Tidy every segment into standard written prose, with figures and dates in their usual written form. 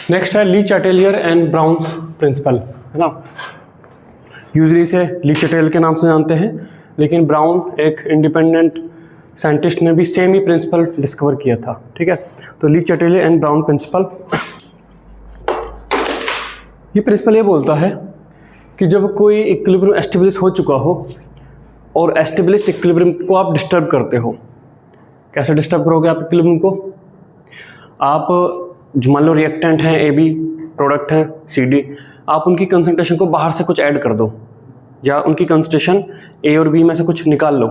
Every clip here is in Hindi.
नेक्स्ट है ली चैटेलियर एंड ब्राउन्स प्रिंसिपल, है ना। यूजली इसे ली चैटेलियर के नाम से जानते हैं, लेकिन ब्राउन एक इंडिपेंडेंट साइंटिस्ट ने भी सेम ही प्रिंसिपल डिस्कवर किया था, ठीक है। तो ली चैटेलियर एंड ब्राउन प्रिंसिपल, ये प्रिंसिपल ये बोलता है कि जब कोई इक्विलिब्रियम एस्टेब्लिश हो चुका हो और एस्टेब्लिश्ड इक्विलिब्रियम को आप डिस्टर्ब करते हो, कैसे डिस्टर्ब करोगे आप इक्विलिब्रियम को? आप जो मान लो रिएक्टेंट हैं ए बी, प्रोडक्ट हैं सी डी, आप उनकी कंसंट्रेशन को बाहर से कुछ ऐड कर दो या उनकी कंसंट्रेशन ए और बी में से कुछ निकाल लो,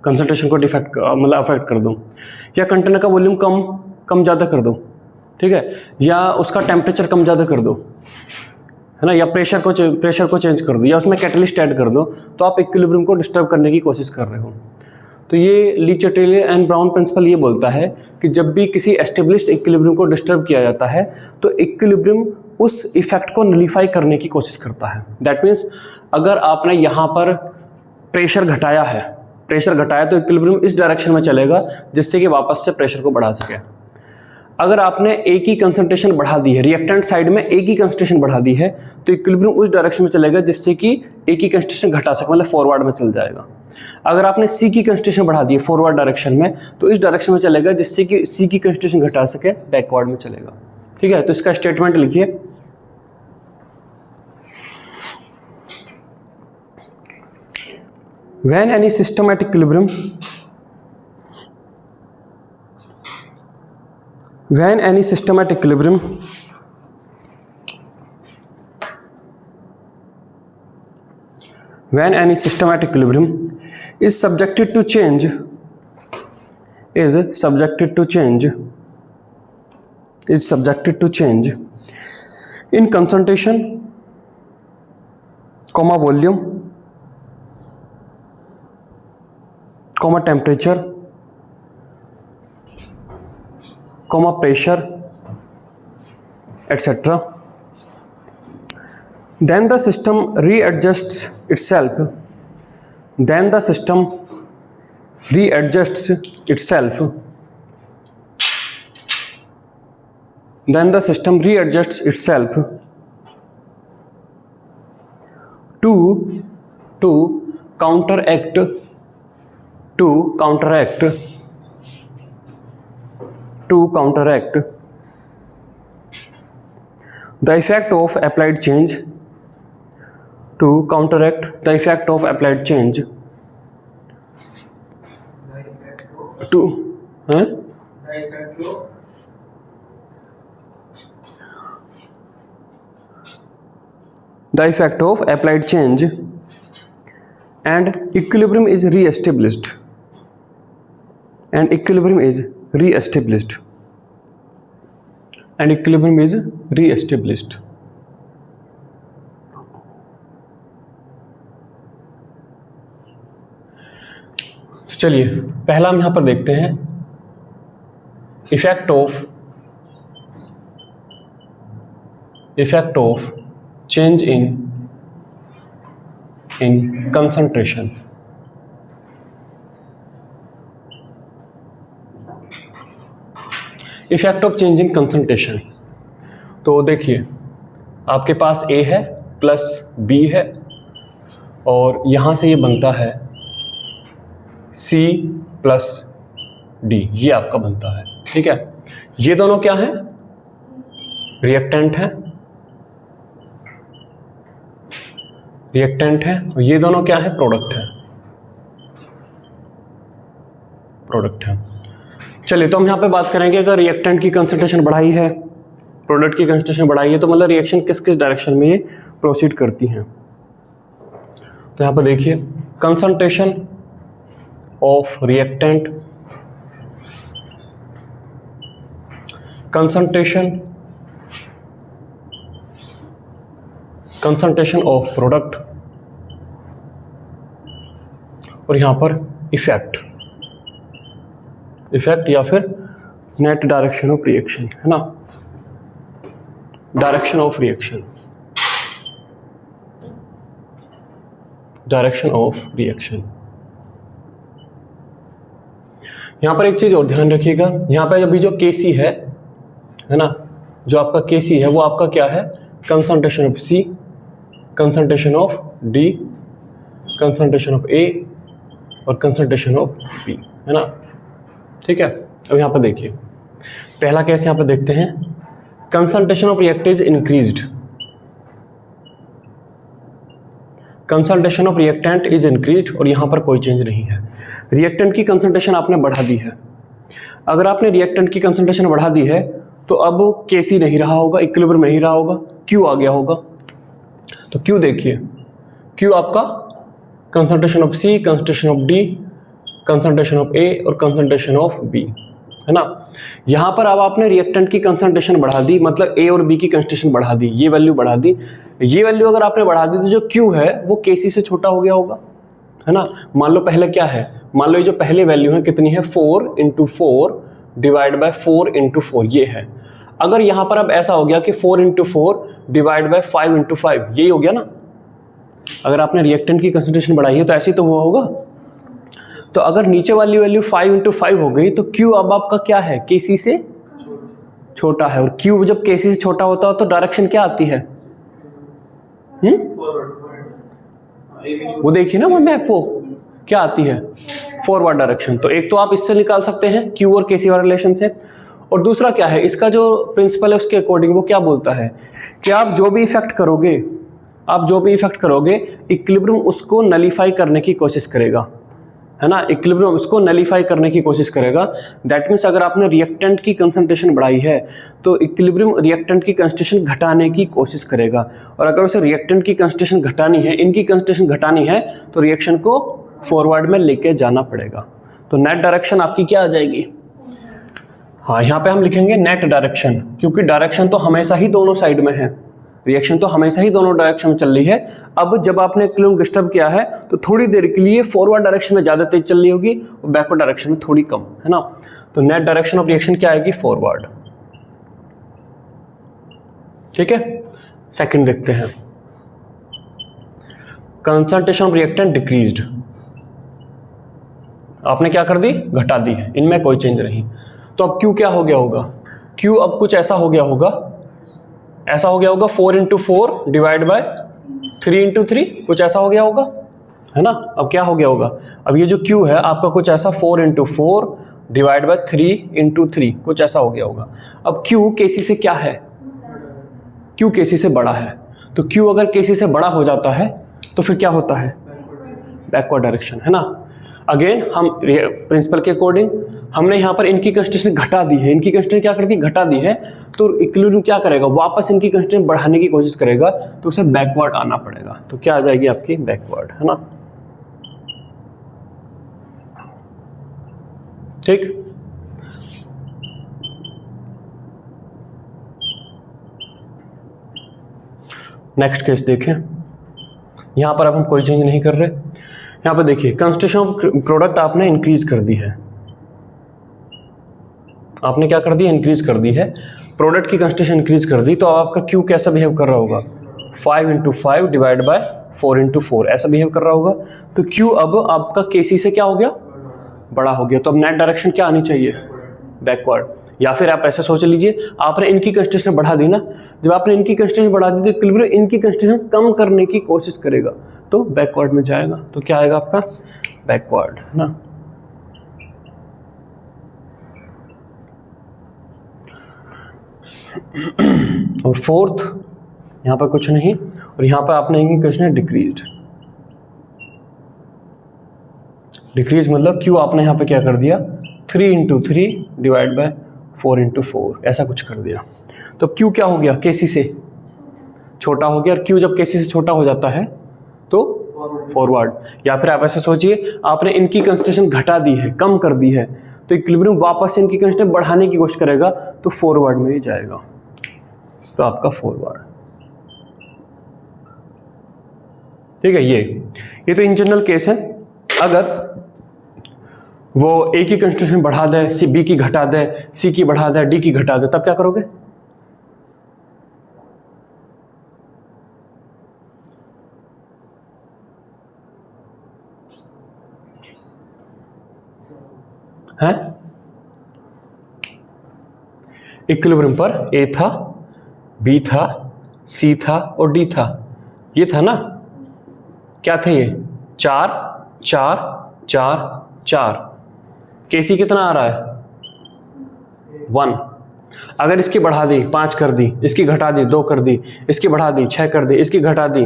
कंसंट्रेशन को डिफेक्ट मतलब अफेक्ट कर दो, या कंटेनर का वॉल्यूम कम ज़्यादा कर दो, ठीक है, या उसका टेम्परेचर कम ज़्यादा कर दो, है ना, या प्रेशर को चेंज कर दो, या उसमें कैटलिस्ट ऐड कर दो, तो आप इक्विलिब्रियम को डिस्टर्ब करने की कोशिश कर रहे हो। तो ये ली चैटेलियर एंड ब्राउन प्रिंसिपल ये बोलता है कि जब भी किसी एस्टेब्लिश्ड इक्विलिब्रियम को डिस्टर्ब किया जाता है तो इक्विलिब्रियम उस इफेक्ट को नलिफाई करने की कोशिश करता है। दैट मीन्स अगर आपने यहाँ पर प्रेशर घटाया तो इक्विलिब्रियम इस डायरेक्शन में चलेगा जिससे कि वापस से प्रेशर को बढ़ा सके। अगर आपने ए की कंसंट्रेशन बढ़ा दी है, रिएक्टेंट साइड में ए की कंसंट्रेशन बढ़ा दी है, तो इक्विलिब्रियम उस डायरेक्शन में चलेगा जिससे कि ए की कंसंट्रेशन घटा सके, मतलब फॉरवर्ड में चल जाएगा। अगर आपने सी की कंसंट्रेशन बढ़ा दी है फॉरवर्ड डायरेक्शन में, तो इस डायरेक्शन में चलेगा जिससे कि सी की कंसंट्रेशन घटा सके, बैकवर्ड में चलेगा, ठीक है। तो इसका स्टेटमेंट लिखिए, when any system at equilibrium, when any system at equilibrium is subjected to change in concentration, volume, temperature, pressure, etc. Then the system readjusts itself. To counteract the effect of applied change, The effect of applied change and equilibrium is re-established. चलिए पहला हम यहां पर देखते हैं effect of change in concentration. Effect of change in concentration, तो देखिए आपके पास A है प्लस B है और यहाँ से ये बनता है C प्लस D, ये आपका बनता है, ठीक है। ये दोनों क्या हैं? रिएक्टेंट हैं, और ये दोनों क्या है? प्रोडक्ट है। चलिए तो हम यहाँ पे बात करेंगे, अगर रिएक्टेंट की कंसंट्रेशन बढ़ाई है, प्रोडक्ट की कंसंट्रेशन बढ़ाई है, तो मतलब रिएक्शन किस किस डायरेक्शन में ये प्रोसीड करती हैं। तो यहाँ पर देखिए concentration of reactant, concentration of product, और यहाँ पर इफेक्ट या फिर नेट डायरेक्शन ऑफ रिएक्शन, है ना, डायरेक्शन ऑफ रिएक्शन। यहाँ पर एक चीज और ध्यान रखिएगा, यहाँ पर अभी जो Kc है ना, जो आपका Kc है वो आपका क्या है, concentration of C, concentration of D, concentration of A और कंसंट्रेशन ऑफ B, है ना। ठीक है, अब यहाँ पर देखिए पहला केस यहाँ पर देखते हैं, concentration of reactant is increased, concentration of reactant is increased और यहाँ पर कोई चेंज नहीं है। रिएक्टेंट की कंसंट्रेशन आपने बढ़ा दी है। अगर आपने रिएक्टेंट की कंसंट्रेशन बढ़ा दी है तो अब Kc नहीं रहा होगा, इक्विलिब्रियम नहीं रहा होगा, Q आ गया होगा। तो Q देखिए, Q आपका concentration of C, concentration of D, concentration of A और कंसंट्रेशन ऑफ B, है ना। यहाँ पर अब आपने रिएक्टेंट की कंसंट्रेशन बढ़ा दी, मतलब A और B की कंसंट्रेशन बढ़ा दी, ये वैल्यू बढ़ा दी। ये वैल्यू अगर आपने बढ़ा दी तो जो Q है वो Kc से छोटा हो गया होगा, है ना। मान लो पहले क्या है, मान लो ये जो पहले वैल्यू है कितनी है, 4 × 4 डिवाइड बाय 4 × 4 ये है। अगर यहाँ पर अब ऐसा हो गया कि 4 × 4 डिवाइड बाय 5 × 5, यही हो गया ना। अगर आपने रिएक्टेंट की कंसंट्रेशन बढ़ाई है तो ऐसे ही तो हुआ होगा। तो अगर नीचे वाली वैल्यू 5 × 5 हो गई तो Q अब आपका क्या है, Kc से छोटा है। और Q जब Kc से छोटा होता है तो डायरेक्शन क्या आती है, वो देखिए ना वो मैप, वो क्या आती है, फॉरवर्ड डायरेक्शन। तो एक तो आप इससे निकाल सकते हैं Q और Kc वाला रिलेशन से, और दूसरा क्या है, इसका जो प्रिंसिपल है उसके अकॉर्डिंग वो क्या बोलता है कि आप जो भी इफेक्ट करोगे, इक्विलिब्रियम उसको नलीफाई करने की कोशिश करेगा, है ना। इक्विलिब्रियम उसको नलीफाई करने की कोशिश करेगा। दैट मीन्स अगर आपने रिएक्टेंट की कंसंट्रेशन बढ़ाई है तो इक्विलिब्रियम रिएक्टेंट की कंसंट्रेशन घटाने की कोशिश करेगा, और अगर उसे रिएक्टेंट की कंसंट्रेशन घटानी है, इनकी कंसंट्रेशन घटानी है, तो रिएक्शन को फॉरवर्ड में लेके जाना पड़ेगा। तो नेट डायरेक्शन आपकी क्या आ जाएगी, हाँ यहाँ पे हम लिखेंगे नेट डायरेक्शन, क्योंकि डायरेक्शन तो हमेशा ही दोनों साइड में है, रिएक्शन तो हमेशा ही दोनों डायरेक्शन में चल रही है। अब जब आपने इक्विलिब्रियम डिस्टर्ब किया है तो थोड़ी देर के लिए फॉरवर्ड डायरेक्शन में ज़्यादा तेज चल रही होगी और बैकवर्ड डायरेक्शन में थोड़ी कम, है ना। तो नेट डायरेक्शन ऑफ रिएक्शन क्या आएगी, फॉरवर्ड। ठीक है, सेकंड देखते हैं, कंसंट्रेशन ऑफ रिएक्टेंट डिक्रीज्ड, आपने क्या कर दी, घटा दी है, इनमें कोई चेंज नहीं। तो अब Q क्या हो गया होगा, Q अब कुछ ऐसा हो गया होगा, 4 × 4 डिवाइड बाय 3 × 3, कुछ ऐसा हो गया होगा, है ना। अब क्या हो गया होगा, अब ये जो Q है आपका कुछ ऐसा 4 × 4 डिवाइड बाय 3 × 3, कुछ ऐसा हो गया होगा। अब Q Kc से क्या है, Q Kc से बड़ा है। तो Q अगर Kc से बड़ा हो जाता है तो फिर क्या होता है, बैकवर्ड डायरेक्शन, है ना। अगेन हम प्रिंसिपल के अकॉर्डिंग हमने यहाँ पर इनकी कंसंट्रेशन घटा दी है, इनकी कंसंट्रेशन क्या कर दी, घटा दी है। तो इक्विलिब्रियम क्या करेगा, वापस इनकी कंसंट्रेशन बढ़ाने की कोशिश करेगा, तो उसे बैकवर्ड आना पड़ेगा। तो क्या आ जाएगी आपकी, बैकवर्ड, है ना। ठीक, नेक्स्ट केस देखें। यहां पर अब हम कोई चेंज नहीं कर रहे। यहां पर देखिए कंसंट्रेशन ऑफ प्रोडक्ट आपने इंक्रीज कर दी है, आपने क्या कर दी, इंक्रीज कर दी है, प्रोडक्ट की कंसंट्रेशन इंक्रीज कर दी। तो आपका Q कैसा बिहेव कर रहा होगा, 5 × 5 डिवाइड बाय 4 × 4 ऐसा बिहेव कर रहा होगा। तो Q अब आपका Kc से क्या हो गया, बड़ा हो गया। तो अब नेट डायरेक्शन क्या आनी चाहिए, बैकवर्ड। या फिर आप ऐसे सोच लीजिए, आपने इनकी कंसंट्रेशन बढ़ा दी ना, जब आपने इनकी कंसंट्रेशन बढ़ा दी तो इक्विलिब्रियम इनकी कंसंट्रेशन कम करने की कोशिश करेगा, तो बैकवर्ड में जाएगा। तो क्या आएगा आपका, बैकवर्ड, है ना। और फोर्थ, यहाँ पर कुछ नहीं, और यहाँ पर आपने इनकी कंसंट्रेशन डिक्रीज मतलब Q आपने यहाँ पे क्या कर दिया, 3 × 3 डिवाइड बाय 4 × 4 ऐसा कुछ कर दिया। तो Q क्या हो गया, Kc से छोटा हो गया, और Q जब Kc से छोटा हो जाता है तो फॉरवर्ड। या फिर आप ऐसे सोचिए, आपने इनकी कंसंट्रेशन घटा दी है, कम कर दी है, तो इक्विलिब्रियम वापस इनकी कंसंट्रेशन बढ़ाने की कोशिश करेगा, तो फॉरवर्ड में ही जाएगा। तो आपका फॉरवर्ड, ठीक है। ये तो इन जनरल केस है। अगर वो A की कंसंट्रेशन बढ़ा दे, B की घटा दे, C की बढ़ा दे, D की घटा दे, तब क्या करोगे, हैं। इक्विलिब्रियम पर A था, बी था, सी था और डी था, ये था ना, क्या थे ये, 4 4 4 4। केसी कितना आ रहा है 1। अगर इसकी बढ़ा दी 5 कर दी, इसकी घटा दी 2 कर दी, इसकी बढ़ा दी 6 कर दी, इसकी घटा दी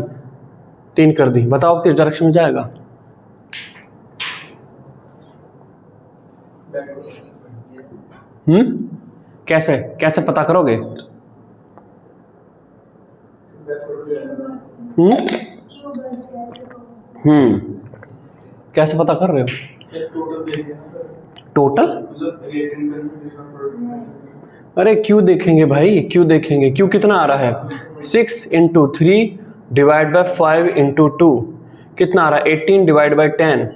3 कर दी, बताओ किस डायरेक्शन में जाएगा। कैसे कैसे पता करोगे। कैसे पता कर रहे हो। टोटल अरे क्यों देखेंगे भाई, क्यों देखेंगे, क्यों कितना आ रहा है 6 इंटू 3 डिवाइड बाई 5 इंटू 2 कितना आ रहा है 18 डिवाइड बाई 10।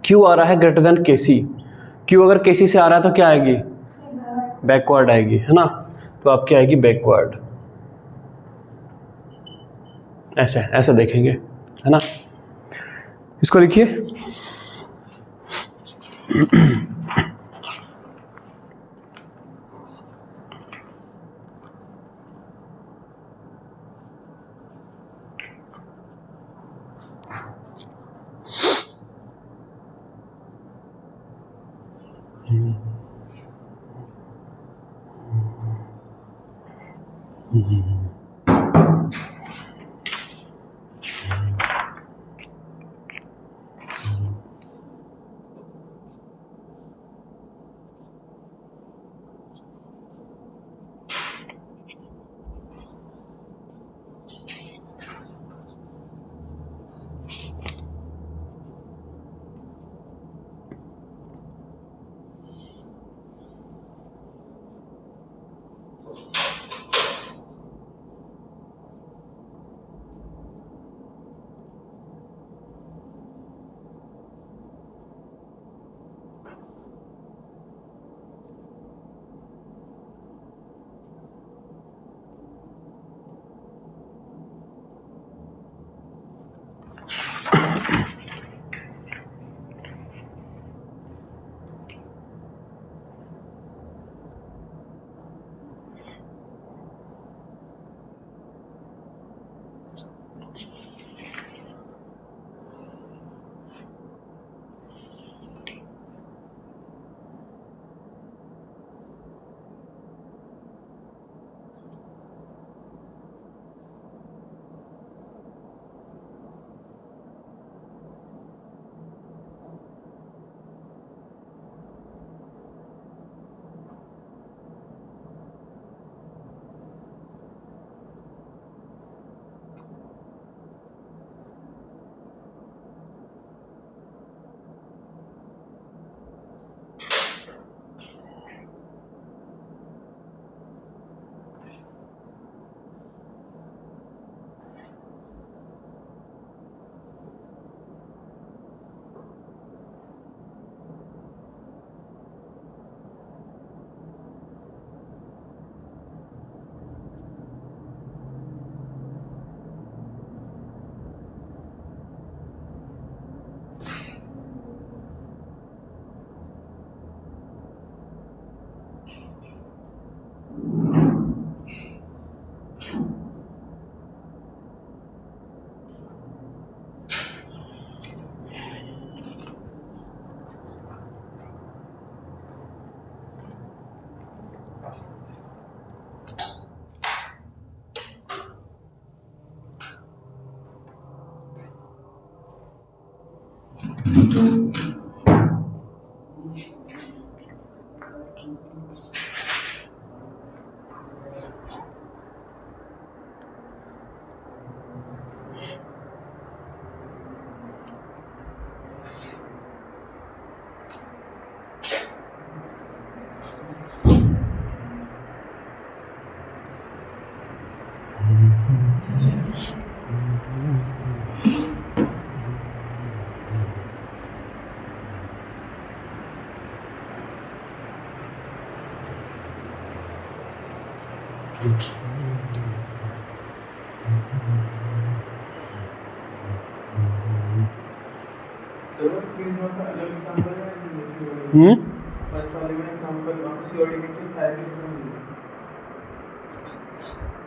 क्यों आ रहा है ग्रेटर देन केसी। क्यों अगर केसी से आ रहा है तो क्या आएगी, बैकवर्ड आएगी, है ना, तो आपकी आएगी बैकवर्ड। ऐसे ऐसे देखेंगे, है ना। इसको लिखिए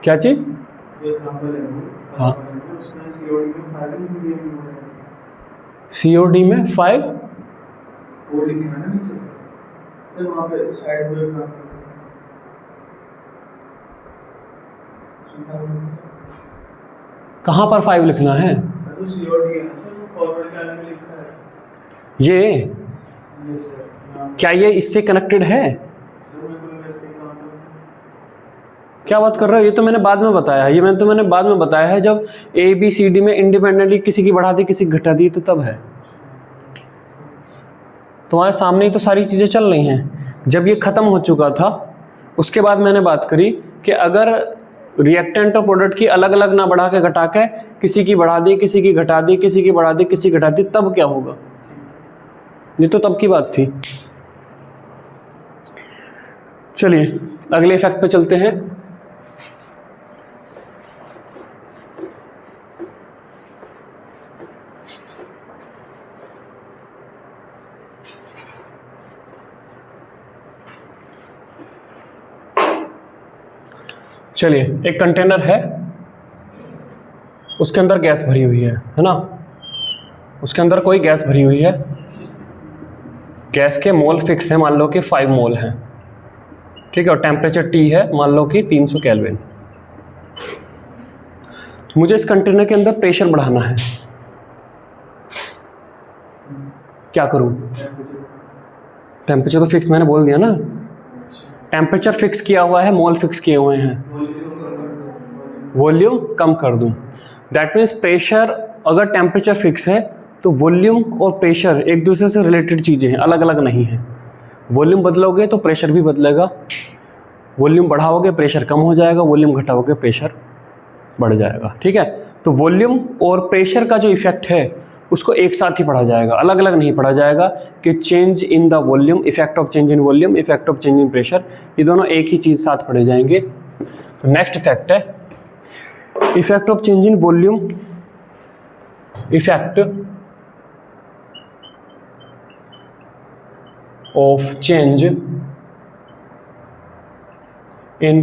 क्या चीज? हाँ, COD में 5 कहाँ पर 5 लिखना है? ये क्या ये इससे कनेक्टेड है? क्या बात कर रहे हो? ये तो मैंने बाद में बताया है, मैंने बाद में बताया है, जब ABCD में इंडिपेंडेंटली किसी की बढ़ा दी किसी की घटा दी तो तब है। तुम्हारे सामने ही तो सारी चीजें चल रही हैं। जब ये खत्म हो चुका था उसके बाद मैंने बात करी कि अगर रिएक्टेंट और प्रोडक्ट की अलग अलग ना बढ़ा के घटा के किसी की बढ़ा दी किसी की घटा दी किसी की बढ़ा दी किसी की घटा दी तब क्या होगा। ये तो तब की बात थी। चलिए अगले इफेक्ट पे चलते हैं। चलिए, एक कंटेनर है, उसके अंदर गैस भरी हुई है ना। उसके अंदर कोई गैस भरी हुई है, गैस के मोल फिक्स है, मान लो कि 5 मोल हैं, ठीक है, और टेम्परेचर T है मान लो कि 300 केल्विन। मुझे इस कंटेनर के अंदर प्रेशर बढ़ाना है, क्या करूं? टेम्परेचर तो फिक्स मैंने बोल दिया ना, टेम्परेचर फिक्स किया हुआ है, मोल फिक्स किए हुए हैं, वॉल्यूम कम कर दूं। दैट मीन्स प्रेशर, अगर टेम्परेचर फिक्स है तो वॉल्यूम और प्रेशर एक दूसरे से रिलेटेड चीज़ें हैं, अलग अलग नहीं हैं। वॉल्यूम बदलोगे तो प्रेशर भी बदलेगा, वॉल्यूम बढ़ाओगे प्रेशर कम हो जाएगा, वॉल्यूम घटाओगे प्रेशर बढ़ जाएगा, ठीक है। तो वॉल्यूम और प्रेशर का जो इफेक्ट है उसको एक साथ ही पढ़ा जाएगा, अलग अलग नहीं पढ़ा जाएगा कि change in the volume, effect of change in volume, effect of change in pressure, ये दोनों एक ही चीज़ साथ पढ़े जाएंगे। तो नेक्स्ट इफेक्ट है effect of change in volume, effect of change in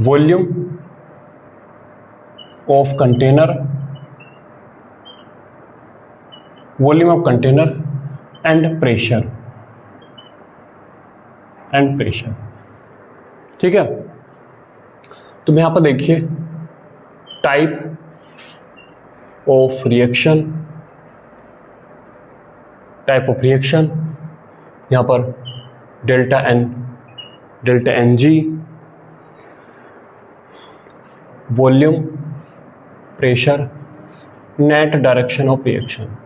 volume of container, volume of container and pressure, ठीक है। तो यहाँ पर देखिए टाइप ऑफ रिएक्शन, यहाँ पर delta N G, volume, pressure, net direction of reaction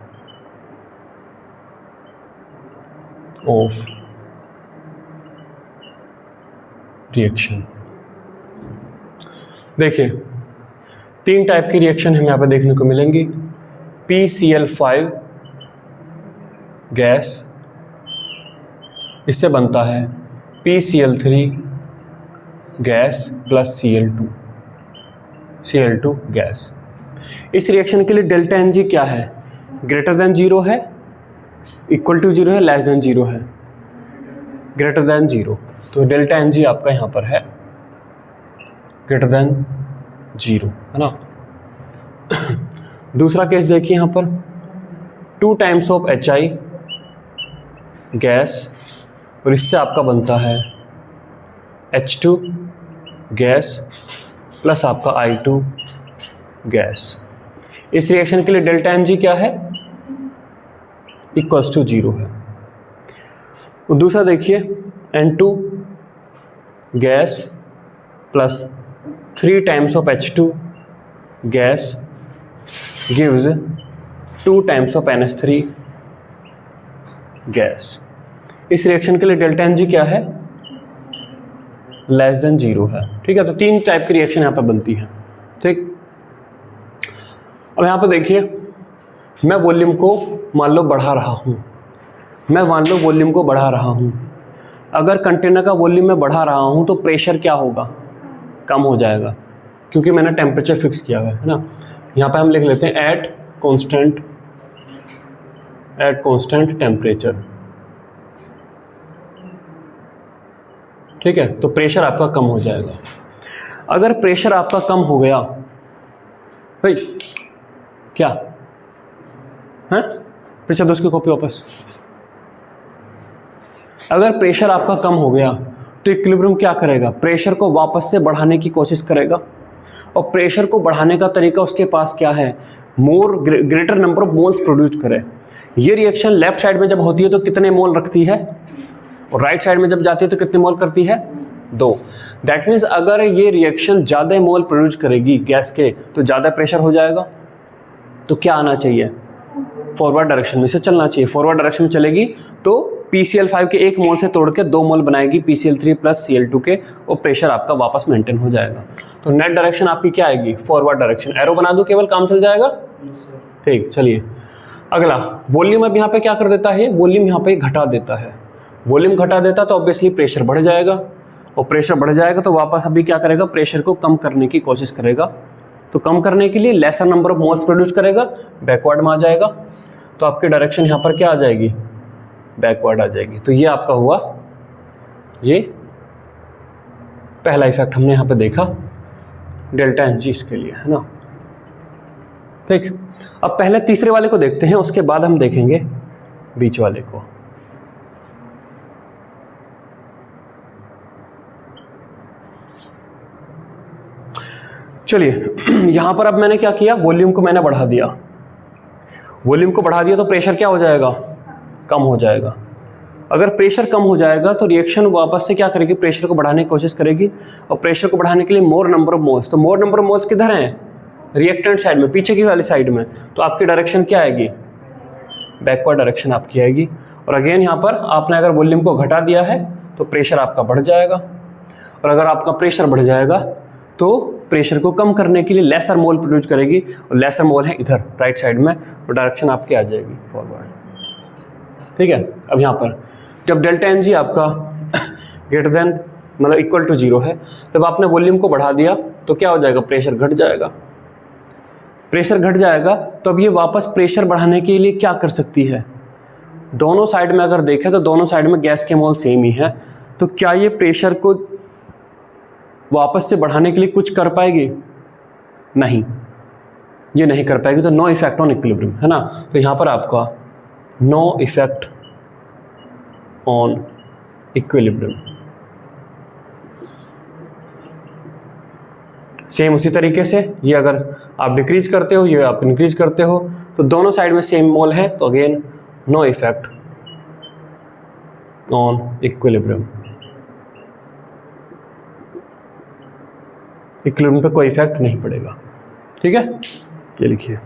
देखिए 3 टाइप की रिएक्शन हमें यहाँ पे देखने को मिलेंगी। PCl5 गैस, इससे बनता है PCl3 gas plus Cl2 gas. इस रिएक्शन के लिए डेल्टा एन जी क्या है? ग्रेटर देन 0 है, इक्वल टू 0 है, लेस देन 0 है, ग्रेटर देन 0। तो डेल्टा एन जी आपका यहाँ पर है ग्रेटर देन 0, है ना। दूसरा केस देखिए यहाँ पर 2 टाइम्स ऑफ HI गैस, और इससे आपका बनता है H2 गैस प्लस आपका I2 गैस। इस रिएक्शन के लिए डेल्टा एन जी क्या है? इक्वल्स टू 0 है। और दूसरा देखिए N2 gas plus 3 times of H2 gas gives 2 times of NH3 gas. इस रिएक्शन के लिए डेल्टा एन जी क्या है? लेस देन 0 है, ठीक है। तो 3 टाइप की रिएक्शन यहाँ पर बनती है, ठीक। अब यहाँ पर देखिए मैं वॉल्यूम को मान लो बढ़ा रहा हूँ, अगर कंटेनर का वॉल्यूम मैं बढ़ा रहा हूँ तो प्रेशर क्या होगा? कम हो जाएगा, क्योंकि मैंने टेम्परेचर फिक्स किया हुआ है ना। यहाँ पे हम लिख लेते हैं एट कांस्टेंट टेम्परेचर, ठीक है। तो प्रेशर आपका कम हो जाएगा। अगर प्रेशर आपका कम हो गया भाई, क्या है, पीछे दो उसकी कॉपी वापस। अगर प्रेशर आपका कम हो गया तो इक्विलिब्रियम क्या करेगा, प्रेशर को वापस से बढ़ाने की कोशिश करेगा, और प्रेशर को बढ़ाने का तरीका उसके पास क्या है, मोर greater number of moles produce करे। ये रिएक्शन लेफ्ट साइड में जब होती है तो कितने मोल रखती है, और राइट साइड में जब जाती है तो कितने मोल करती है, 2। दैट मीन्स अगर ये रिएक्शन ज़्यादा मोल प्रोड्यूस करेगी गैस के तो ज़्यादा प्रेशर हो जाएगा, तो क्या आना चाहिए, फॉरवर्ड डायरेक्शन में से चलना चाहिए। फॉरवर्ड डायरेक्शन में चलेगी तो PCl5 के 1 मोल से तोड़ के 2 मोल बनाएगी PCl3 प्लस Cl2 के, और प्रेशर आपका वापस मेंटेन हो जाएगा। तो नेट डायरेक्शन आपकी क्या आएगी, फॉरवर्ड डायरेक्शन। एरो बना दो केवल, काम चल जाएगा। ठीक, चलिए अगला। वॉल्यूम अब यहाँ पे क्या कर देता है, वॉल्यूम यहाँ पे घटा देता है। वॉल्यूम घटा देता तो ऑब्वियसली प्रेशर बढ़ जाएगा, और प्रेशर बढ़ जाएगा तो वापस अभी क्या करेगा, प्रेशर को कम करने की कोशिश करेगा। तो कम करने के लिए laser number of moles produce करेगा, बैकवर्ड में आ जाएगा, तो आपकी डायरेक्शन यहाँ पर क्या आ जाएगी, बैकवर्ड आ जाएगी। तो ये आपका हुआ, ये पहला इफेक्ट हमने यहाँ पे देखा डेल्टा एन जी इसके लिए, है ना। ठीक, अब पहले तीसरे वाले को देखते हैं, उसके बाद हम देखेंगे बीच वाले को। चलिए यहां पर अब मैंने क्या किया, वॉल्यूम को मैंने बढ़ा दिया। वॉल्यूम को बढ़ा दिया तो प्रेशर क्या हो जाएगा, कम हो जाएगा। अगर प्रेशर कम हो जाएगा तो रिएक्शन वापस से क्या करेगी, प्रेशर को बढ़ाने की कोशिश करेगी, और प्रेशर को बढ़ाने के लिए मोर नंबर ऑफ मोल्स। तो मोर नंबर ऑफ मोल्स किधर हैं, रिएक्टेंट साइड में, पीछे की वाली साइड में। तो आपकी डायरेक्शन क्या आएगी, बैकवर्ड डायरेक्शन आपकी आएगी। और अगेन यहाँ पर आपने अगर वॉल्यूम को घटा दिया है तो प्रेशर आपका बढ़ जाएगा, और अगर आपका प्रेशर बढ़ जाएगा तो प्रेशर को कम करने के लिए लेसर मोल प्रोड्यूस करेगी, और लेसर मोल है इधर राइट साइड में, तो डायरेक्शन आपकी आ जाएगी फॉरवर्ड। ठीक है, अब यहाँ पर जब डेल्टा एन जी आपका ग्रेटर देन मतलब इक्वल टू 0 है, तब आपने वॉल्यूम को बढ़ा दिया तो क्या हो जाएगा, प्रेशर घट जाएगा। प्रेशर घट जाएगा तो अब ये वापस प्रेशर बढ़ाने के लिए क्या कर सकती है, दोनों साइड में अगर देखें तो दोनों साइड में गैस के मोल सेम ही है, तो क्या ये प्रेशर को वापस से बढ़ाने के लिए कुछ कर पाएगी, नहीं, ये नहीं कर पाएगी। तो नो इफेक्ट ऑन इक्विलिब्रियम, है ना। तो यहाँ पर आपका no effect on equilibrium. Same उसी तरीके से ये अगर आप डिक्रीज करते हो, ये आप इंक्रीज करते हो, तो दोनों साइड में सेम मोल है, तो again no effect on equilibrium. Equilibrium पे कोई इफेक्ट नहीं पड़ेगा। ठीक है, ये लिखिए।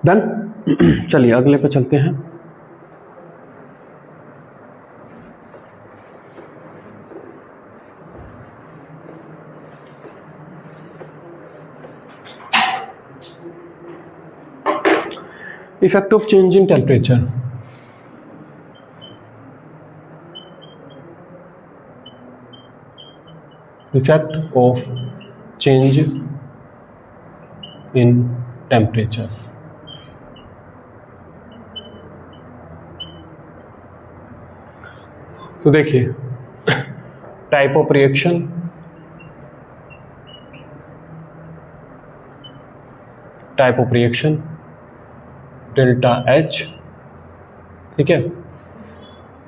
डन। चलिए अगले पे चलते हैं। Effect of change in temperature. Effect of change in temperature. तो देखिए, type of reaction, delta H, ठीक है,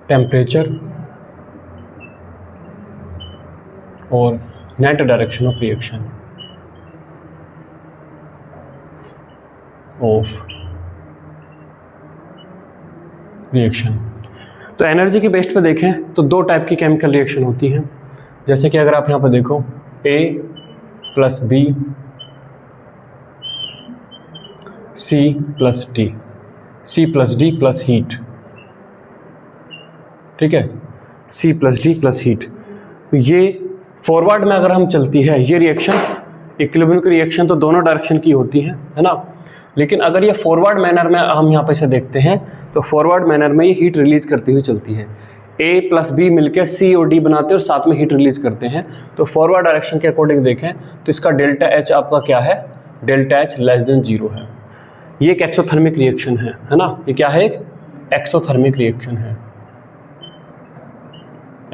टेम्परेचर और नेट डायरेक्शन ऑफ रिएक्शन तो एनर्जी के बेस्ड पे देखें तो दो टाइप की केमिकल रिएक्शन होती हैं। जैसे कि अगर आप यहाँ पर देखो A plus B, C plus D, C plus D plus heat, ठीक है, C plus D plus heat. तो ये फॉरवर्ड में अगर हम चलती है ये रिएक्शन, इक्विलिब्रियम की रिएक्शन तो दोनों डायरेक्शन की होती है ना। लेकिन अगर ये फॉरवर्ड मैनर में हम यहाँ पे इसे देखते हैं तो फॉरवर्ड मैनर में ये हीट रिलीज करती हुई चलती है। A प्लस बी मिलकर C और D बनाते हैं और साथ में हीट रिलीज करते हैं। तो फॉरवर्ड डायरेक्शन के अकॉर्डिंग देखें तो इसका डेल्टा H आपका क्या है, डेल्टा H लेस देन 0 है। ये एक एक्सोथर्मिक रिएक्शन है ना। ये क्या है, एक एक्सोथर्मिक रिएक्शन है।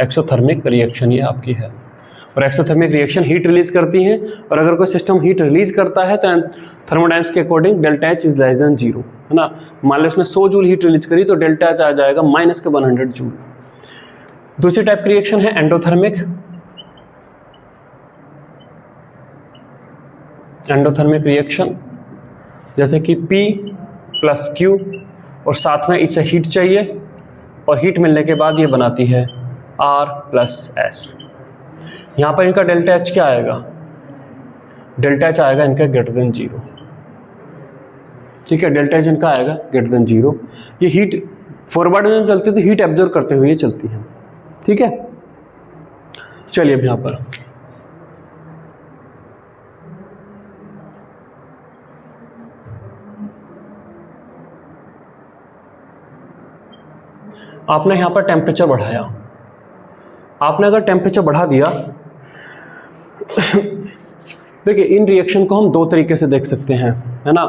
एक्सोथर्मिक रिएक्शन ये आपकी है। और एक्सोथर्मिक रिएक्शन हीट रिलीज करती है, और अगर कोई सिस्टम हीट रिलीज करता है तो थर्मोडायनेमिक्स के according delta H is less than 0, है ना। मान लो उसने 100 जूल हीट रिलीज करी तो डेल्टा एच आ जाएगा माइनस के 100 जूल। दूसरी टाइप की रिएक्शन है एंडोथर्मिक। एंडोथर्मिक रिएक्शन जैसे कि P प्लस Q और साथ में इसे हीट चाहिए, और हीट मिलने के बाद ये बनाती है R प्लस S। यहाँ पर इनका डेल्टा एच क्या आएगा, डेल्टा एच आएगा इनका ग्रेटर देन 0, ठीक है। डेल्टा एच इनका आएगा ग्रेटर देन 0। ये हीट फॉरवर्ड में चलती है तो हीट एब्जॉर्ब करते हुए चलती है, ठीक है। चलिए अब यहाँ पर आपने यहाँ पर टेम्परेचर बढ़ाया। आपने अगर टेम्परेचर बढ़ा दिया देखिए, इन रिएक्शन को हम दो तरीके से देख सकते हैं, है ना।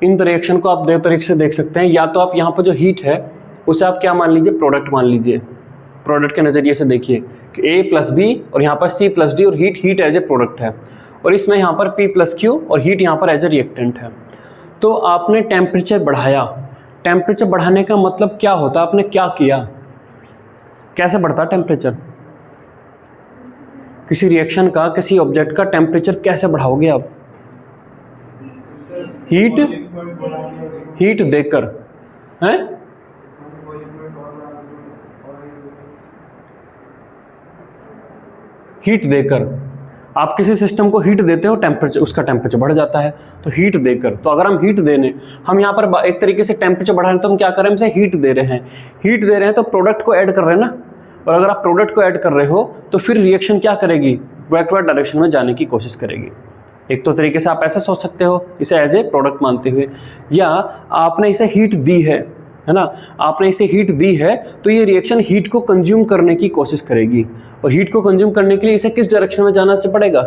इन रिएक्शन को आप दो तरीके से देख सकते हैं। या तो आप यहाँ पर जो हीट है उसे आप क्या मान लीजिए, प्रोडक्ट मान लीजिए। प्रोडक्ट के नज़रिए से देखिए कि A प्लस बी और यहाँ पर C प्लस डी, और हीट एज ए प्रोडक्ट है, और इसमें यहाँ पर P प्लस Q और हीट यहाँ पर एज ए रिएक्टेंट है। तो आपने टेम्परेचर बढ़ाया। टेम्परेचर बढ़ाने का मतलब क्या होता है, आपने क्या किया, कैसे बढ़ता टेम्परेचर, किसी रिएक्शन का, किसी ऑब्जेक्ट का टेम्परेचर कैसे बढ़ाओगे आप, हीट देकर, हैं। हीट देकर आप किसी सिस्टम को हीट देते हो, टेम्परेचर, उसका टेम्परेचर बढ़ जाता है। तो हीट देकर, तो अगर हम हीट देने, हम यहाँ पर एक तरीके से टेम्परेचर बढ़ा रहे हैं तो हम क्या कर रहे हैं, हम इसे हीट दे रहे हैं। हीट दे रहे हैं तो प्रोडक्ट को ऐड कर रहे हैं ना, और अगर आप प्रोडक्ट को ऐड कर रहे हो तो फिर रिएक्शन क्या करेगी, बैकवर्ड डायरेक्शन में जाने की कोशिश करेगी। एक तो तरीके से आप ऐसा सोच सकते हो इसे एज ए प्रोडक्ट मानते हुए, या आपने इसे हीट दी है ना, आपने इसे हीट दी है तो ये रिएक्शन हीट को कंज्यूम करने की कोशिश करेगी, और हीट को कंज्यूम करने के लिए इसे किस डायरेक्शन में जाना पड़ेगा,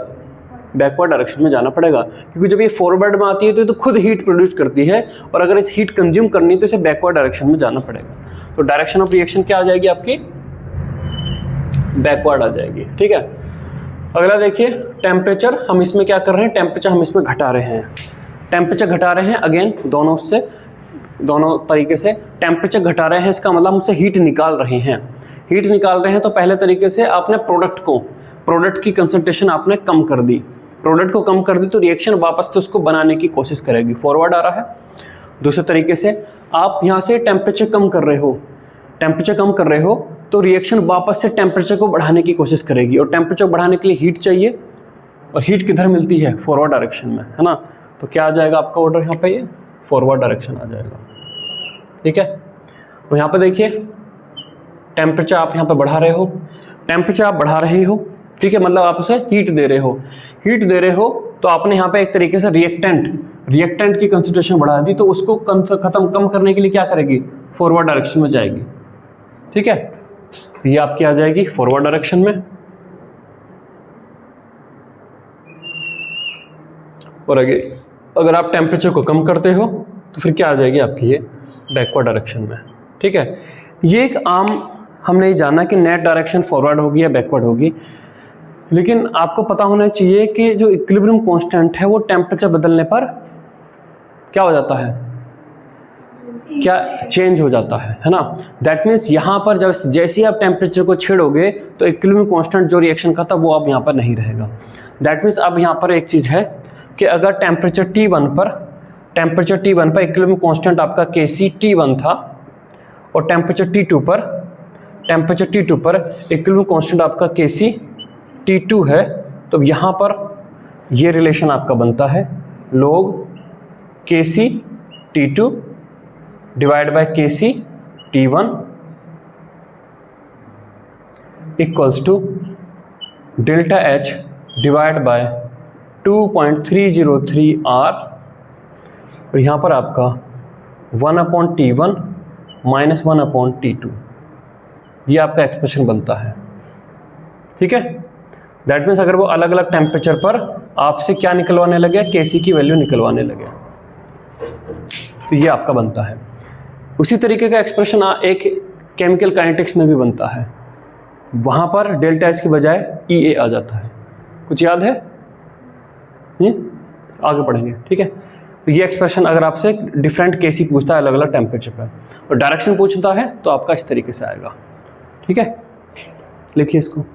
बैकवर्ड डायरेक्शन में जाना पड़ेगा। क्योंकि जब ये फॉरवर्ड में आती है तो ये तो खुद हीट प्रोड्यूस करती है, और अगर इस हीट कंज्यूम करनी है तो इसे बैकवर्ड डायरेक्शन में जाना पड़ेगा। तो डायरेक्शन ऑफ रिएक्शन क्या आ जाएगी आपकी, बैकवर्ड आ जाएगी, ठीक है। अगला देखिए, टेम्परेचर हम इसमें क्या कर रहे हैं, टेम्परेचर हम इसमें घटा रहे हैं। टेम्परेचर घटा रहे हैं अगेन दोनों से, दोनों तरीके से टेम्परेचर घटा रहे हैं, इसका मतलब हम उससे हीट निकाल रहे हैं। हीट निकाल रहे हैं तो पहले तरीके से आपने प्रोडक्ट की कंसंट्रेशन आपने कम कर दी, प्रोडक्ट को कम कर दी तो रिएक्शन वापस से उसको बनाने की कोशिश करेगी, फॉरवर्ड आ रहा है। दूसरे तरीके से आप यहाँ से टेम्परेचर कम कर रहे हो तो रिएक्शन वापस से टेम्परेचर को बढ़ाने की कोशिश करेगी, और टेम्परेचर बढ़ाने के लिए हीट चाहिए, और हीट किधर मिलती है, फॉरवर्ड डायरेक्शन में, है ना। तो क्या आ जाएगा आपका ऑर्डर यहाँ पे, ये फॉरवर्ड डायरेक्शन आ जाएगा, ठीक है। तो यहाँ पे देखिए टेम्परेचर आप यहाँ पे बढ़ा रहे हो, ठीक है, मतलब आप उसे हीट दे रहे हो तो आपने यहाँ पे एक तरीके से रिएक्टेंट की कंसंट्रेशन बढ़ा दी, तो उसको कम करने के लिए क्या करेगी, फॉरवर्ड डायरेक्शन में जाएगी, ठीक है। ये आपकी आ जाएगी फॉरवर्ड डायरेक्शन में, और अगर आप टेम्परेचर को कम करते हो तो फिर क्या आ जाएगी आपकी, ये बैकवर्ड डायरेक्शन में, ठीक है। ये एक आम हमने जाना कि नेट डायरेक्शन फॉरवर्ड होगी या बैकवर्ड होगी, लेकिन आपको पता होना चाहिए कि जो इक्विलिब्रियम कांस्टेंट है वो टेम्परेचर बदलने पर क्या हो जाता है, क्या चेंज हो जाता है ना। दैट मीन्स यहाँ पर जैसे ही आप टेम्परेचर को छेड़ोगे तो इक्विलिब्रियम कांस्टेंट जो रिएक्शन का था वो अब यहाँ पर नहीं रहेगा। दैट मीन्स अब यहाँ पर एक चीज़ है कि अगर टेम्परेचर T1 पर इक्विलिब्रियम कांस्टेंट आपका Kc T1 था, और टेम्परेचर T2 पर इक्विलिब्रियम कांस्टेंट आपका Kc T2 है, तो यहाँ पर ये रिलेशन आपका बनता है log Kc T2 divide by Kc T1 equals to delta H divide by 2.303 R, और यहाँ पर आपका 1/T1 माइनस 1/T2, ये आपका एक्सप्रेशन बनता है, ठीक है। दैट मीन्स अगर वो अलग अलग टेम्परेचर पर आपसे क्या निकलवाने लगे, Kc की वैल्यू निकलवाने लगे, तो ये आपका बनता है। उसी तरीके का एक्सप्रेशन एक केमिकल काइनेटिक्स में भी बनता है, वहाँ पर डेल्टा H के बजाय EA आ जाता है, कुछ याद है? आगे पढ़ेंगे, ठीक है। तो ये एक्सप्रेशन अगर आपसे डिफरेंट Kc पूछता है अलग अलग टेम्परेचर पर, और डायरेक्शन पूछता है तो आपका इस तरीके से आएगा, ठीक है। लिखिए इसको,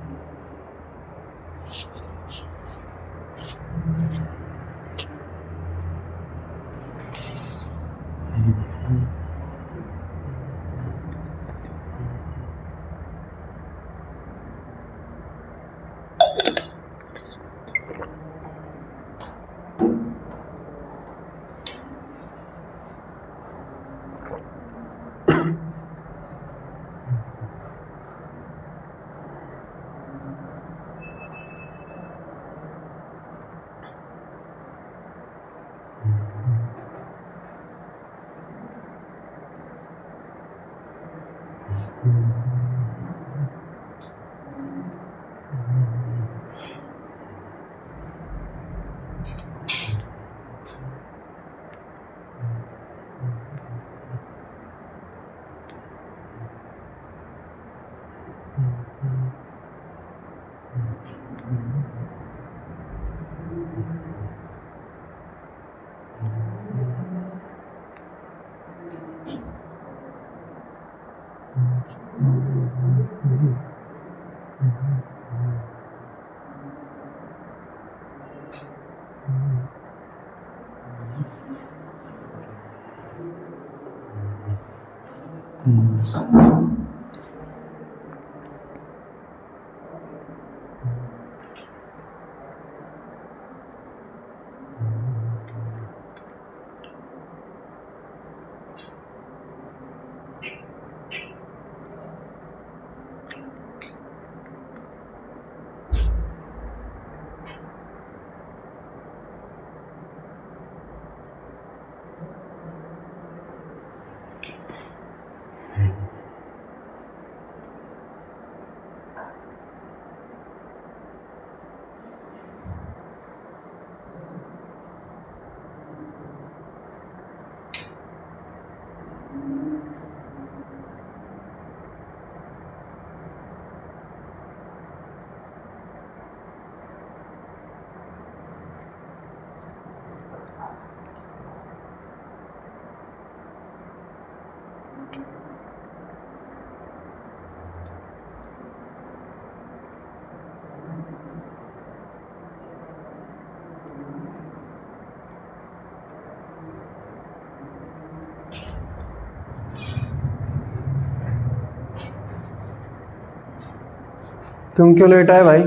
तुम क्यों लेट आए भाई?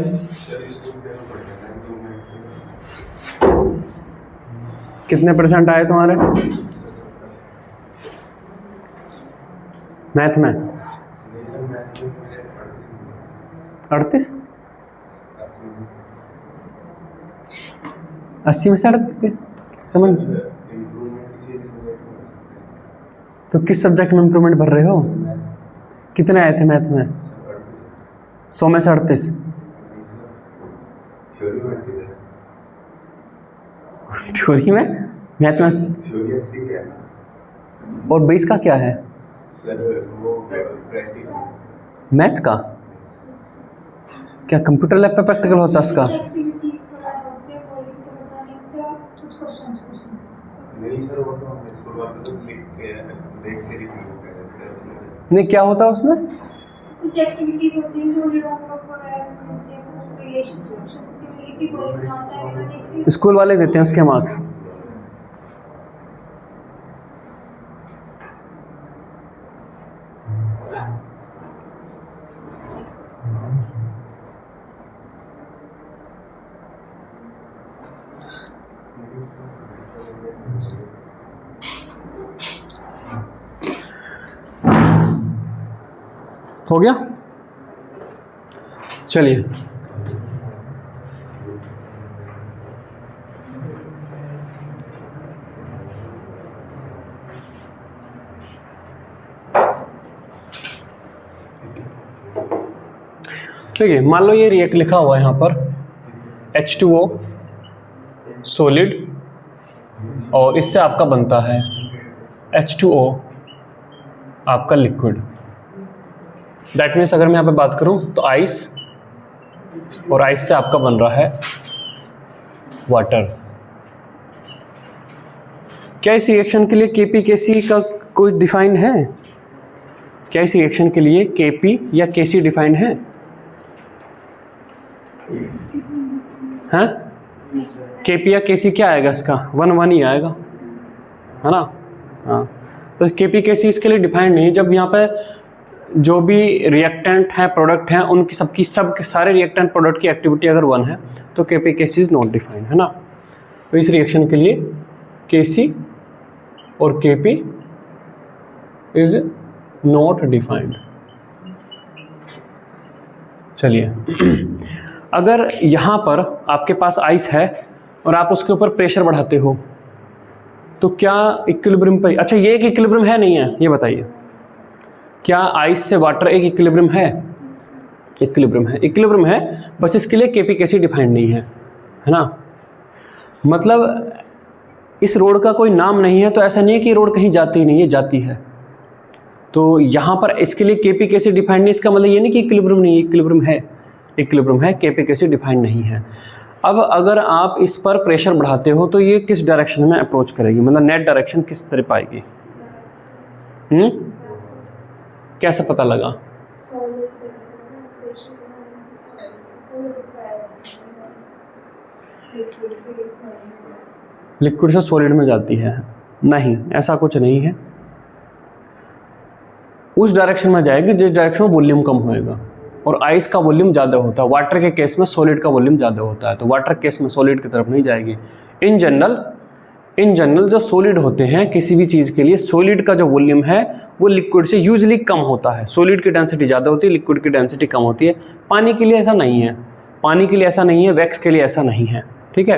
कितने % आए तुम्हारे मैथ में? 38? 80 में से 38? समझ। तो किस सब्जेक्ट में इम्प्रूवमेंट भर रहे हो? कितने आए थे मैथ में? 100 में से 38? थ्योरी में? मैथ में? और 20 का क्या है? मैथ का? क्या कंप्यूटर लैब पे प्रैक्टिकल होता है उसका? नहीं, क्या होता है उसमें? कुछ एक्टिविटीज होती हैं जो होमवर्क वगैरह करते हैं, कुछ रिलेशनशिप्स की कोई बनाता है, मैंने स्कूल वाले देते हैं उसके मार्क्स। हो गया? चलिए, देखिए, मान लो ये रिएक्ट लिखा हुआ है यहाँ पर H2O सॉलिड, और इससे आपका बनता है H2O आपका लिक्विड। दैट मीन्स अगर मैं यहाँ पे बात करूँ तो आइस, और आइस से आपका बन रहा है वाटर। क्या इस रिएक्शन के लिए KP/KC का कोई डिफाइन है? क्या इस रिएक्शन के लिए KP या KC डिफाइंड है? हाँ? KP या KC क्या आएगा इसका? 1 ही आएगा, है ना? हाँ, तो KP/KC इसके लिए डिफाइंड नहीं है। जब यहाँ पे जो भी रिएक्टेंट हैं, प्रोडक्ट हैं, उनकी सबकी सारे रिएक्टेंट प्रोडक्ट की एक्टिविटी अगर 1 है तो KP/KC इज नॉट डिफाइंड, है ना? तो इस रिएक्शन के लिए KC और KP इज नॉट डिफाइंड। चलिए, अगर यहाँ पर आपके पास आइस है और आप उसके ऊपर प्रेशर बढ़ाते हो तो क्या इक्विलिब्रियम पे, अच्छा ये एक इक्विलिब्रियम है नहीं है, ये बताइए, क्या आइस से वाटर एक इक्विलिब्रियम है? इक्विलिब्रियम है, इक्विलिब्रियम है, बस इसके लिए KP/KC डिफाइंड नहीं है ना? मतलब इस रोड का कोई नाम नहीं है, तो ऐसा नहीं है कि रोड कहीं जाती नहीं है, जाती है। तो यहाँ पर इसके लिए KP/KC डिफाइंड नहीं, इसका मतलब ये नहीं कि इक्विलिब्रियम नहीं है, इक्विलिब्रियम है, KP/KC डिफाइंड नहीं है। अब अगर आप इस पर प्रेशर बढ़ाते हो तो ये किस डायरेक्शन में अप्रोच करेगी, मतलब नेट डायरेक्शन किस तरह पाएगी? कैसे पता लगा? लिक्विड से सॉलिड में जाती है? नहीं, ऐसा कुछ नहीं है। उस डायरेक्शन में जाएगी जिस डायरेक्शन में वॉल्यूम कम होएगा, और आइस का वॉल्यूम ज़्यादा होता है। वाटर के केस में सॉलिड का वॉल्यूम ज़्यादा होता है, तो वाटर केस में सॉलिड की तरफ नहीं जाएगी। इन जनरल जो सॉलिड होते हैं किसी भी चीज़ के लिए, सॉलिड का जो वॉल्यूम है वो लिक्विड से यूजुअली कम होता है। सॉलिड की डेंसिटी ज़्यादा होती है, लिक्विड की डेंसिटी कम होती है। पानी के लिए ऐसा नहीं है, वैक्स के लिए ऐसा नहीं है, ठीक है?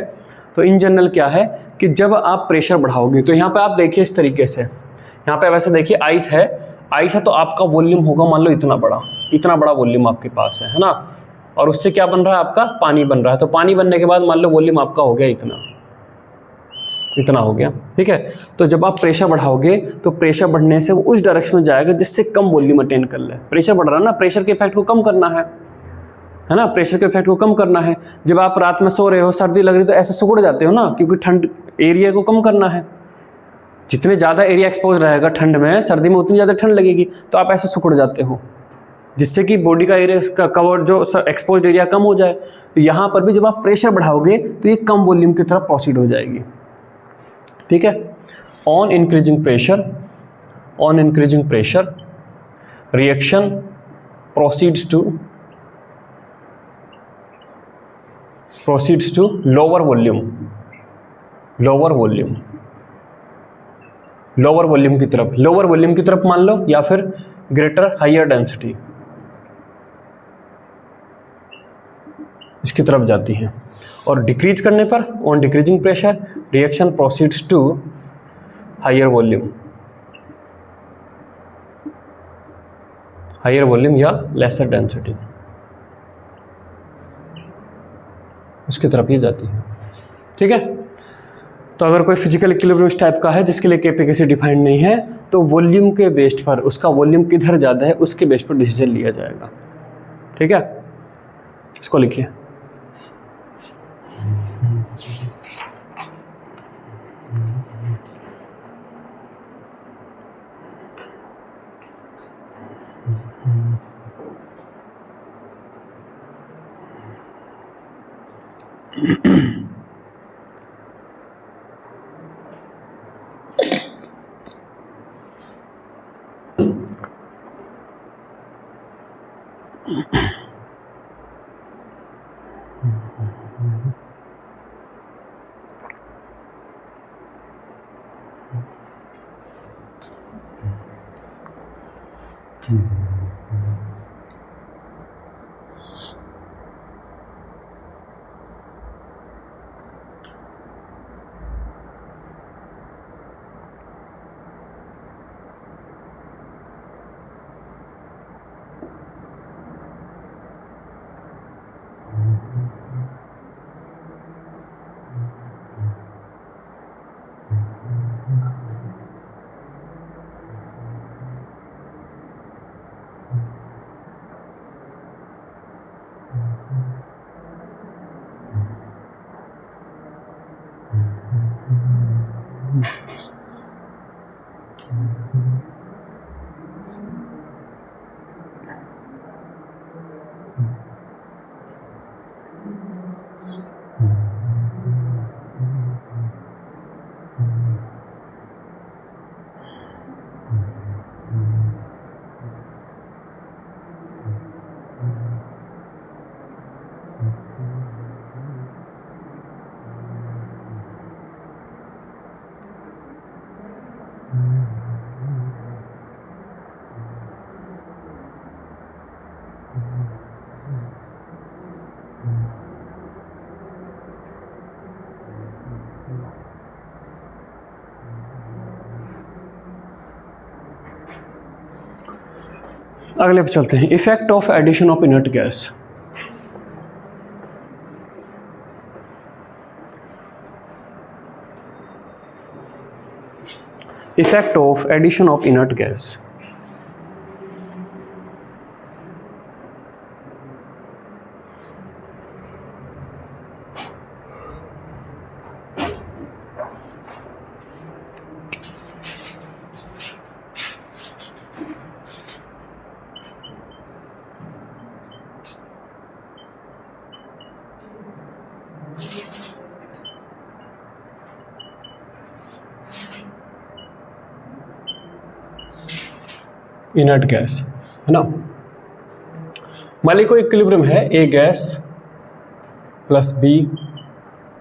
तो इन जनरल क्या है कि जब आप प्रेशर बढ़ाओगे, तो यहाँ पे आप देखिए इस तरीके से, यहाँ पे वैसे देखिए आइस है तो आपका वॉल्यूम होगा मान लो इतना बड़ा वॉल्यूम आपके पास है ना? और उससे क्या बन रहा है आपका? पानी बन रहा है। तो पानी बनने के बाद मान लो वॉल्यूम आपका हो गया इतना हो गया, ठीक है? तो जब आप प्रेशर बढ़ाओगे तो प्रेशर बढ़ने से वो उस डायरेक्शन में जाएगा जिससे कम वॉल्यूम अटेन कर ले। प्रेशर बढ़ रहा है ना, प्रेशर के इफेक्ट को कम करना है ना? प्रेशर के इफेक्ट को कम करना है। जब आप रात में सो रहे हो, सर्दी लग रही तो ऐसे सिकुड़ जाते हो ना, क्योंकि ठंड एरिया को कम करना है जितने ज़्यादा एरिया एक्सपोज रहेगा ठंड में, सर्दी में उतनी ज़्यादा ठंड लगेगी, तो आप ऐसे सिकुड़ जाते हो, जिससे कि बॉडी का एरिया का कवर जो एक्सपोज एरिया कम हो जाए। तो यहाँ पर भी जब आप प्रेशर बढ़ाओगे तो ये कम वॉल्यूम की तरफ प्रोसीड हो जाएगी। ठीक है, on increasing pressure reaction proceeds to lower volume की तरफ मान लो, या फिर ग्रेटर हायर डेंसिटी इसकी तरफ जाती है। और डिक्रीज करने पर, on decreasing pressure reaction proceeds to higher volume या लेसर डेंसिटी, उसकी तरफ ये जाती है। ठीक है, तो अगर कोई फिजिकल इक्विलिब्रियम इस टाइप का है जिसके लिए केपी कैसे डिफाइंड नहीं है, तो वॉल्यूम के बेस्ड पर, उसका वॉल्यूम किधर ज़्यादा है उसके बेस्ड पर डिसीजन लिया जाएगा। ठीक है, इसको लिखिए। अगले पे चलते हैं, effect of addition of inert gas. Effect of addition of inert gas. Inert gas है ना, मान ली कोई इक्विलिब्रियम है, A gas plus B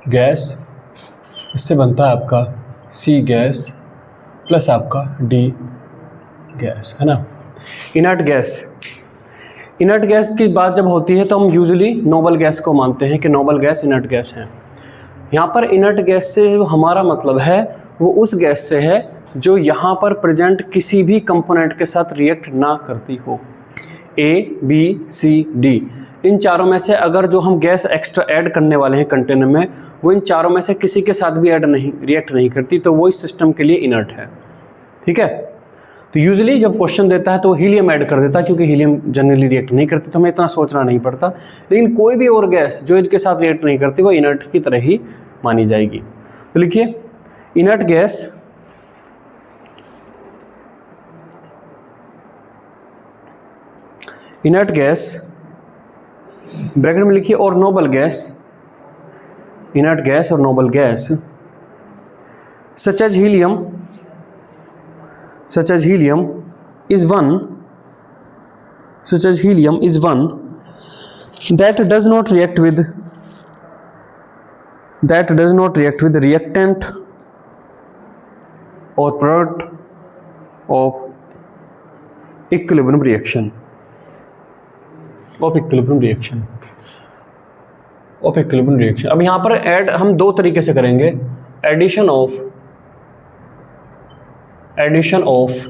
gas, इससे बनता है आपका सी गैस प्लस आपका डी गैस, है ना। इनर्ट गैस की बात जब होती है तो हम यूजुअली नोबल गैस को मानते हैं कि नोबल गैस इनर्ट गैस है। यहाँ पर इनर्ट गैस से जो हमारा मतलब है वो उस गैस से है जो यहाँ पर प्रेजेंट किसी भी कंपोनेंट के साथ रिएक्ट ना करती हो। ए बी सी डी, इन चारों में से अगर जो हम गैस एक्स्ट्रा ऐड करने वाले हैं कंटेनर में, वो इन चारों में से किसी के साथ भी रिएक्ट नहीं करती, तो वो इस सिस्टम के लिए इनर्ट है। ठीक है, तो यूजुअली जब क्वेश्चन देता है तो हीलियम ऐड कर देता है, क्योंकि हीलियम जनरली रिएक्ट नहीं करती, तो हमें इतना सोचना नहीं पड़ता। लेकिन कोई भी और गैस जो इनके साथ रिएक्ट नहीं करती वो इनर्ट की तरह ही मानी जाएगी। तो लिखिए, inert gas inert gas bracket में लिखिए और नोबल गैस, इनर्ट गैस और noble gas such as helium is one that does not react with reactant or product of equilibrium reaction अब यहाँ पर ऐड हम दो तरीके से करेंगे, addition of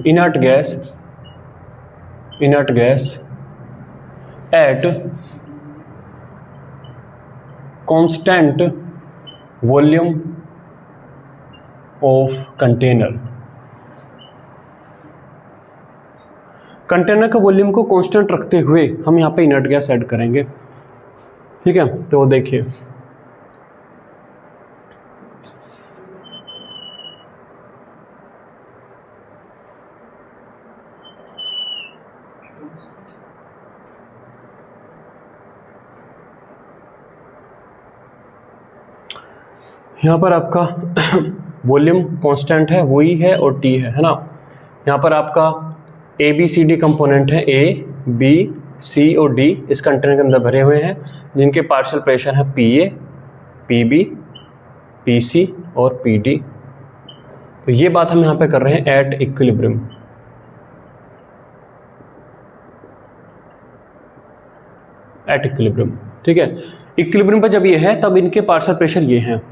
inert gas at constant volume of container का वॉल्यूम को कांस्टेंट रखते हुए हम यहाँ पे इनर्ट गैस ऐड करेंगे। ठीक है, तो देखिए यहाँ पर आपका वॉल्यूम कांस्टेंट है, वही है और टी है ना। यहाँ पर आपका A B C D component है, ए बी सी और डी इस कंटेनर के अंदर भरे हुए हैं, जिनके पार्शियल प्रेशर है P A, P B, P C और पी डी। तो ये बात हम यहाँ पे कर रहे हैं एट इक्विलिब्रियम। ठीक है, इक्विलिब्रियम पर जब ये है तब इनके पार्शियल प्रेशर ये हैं।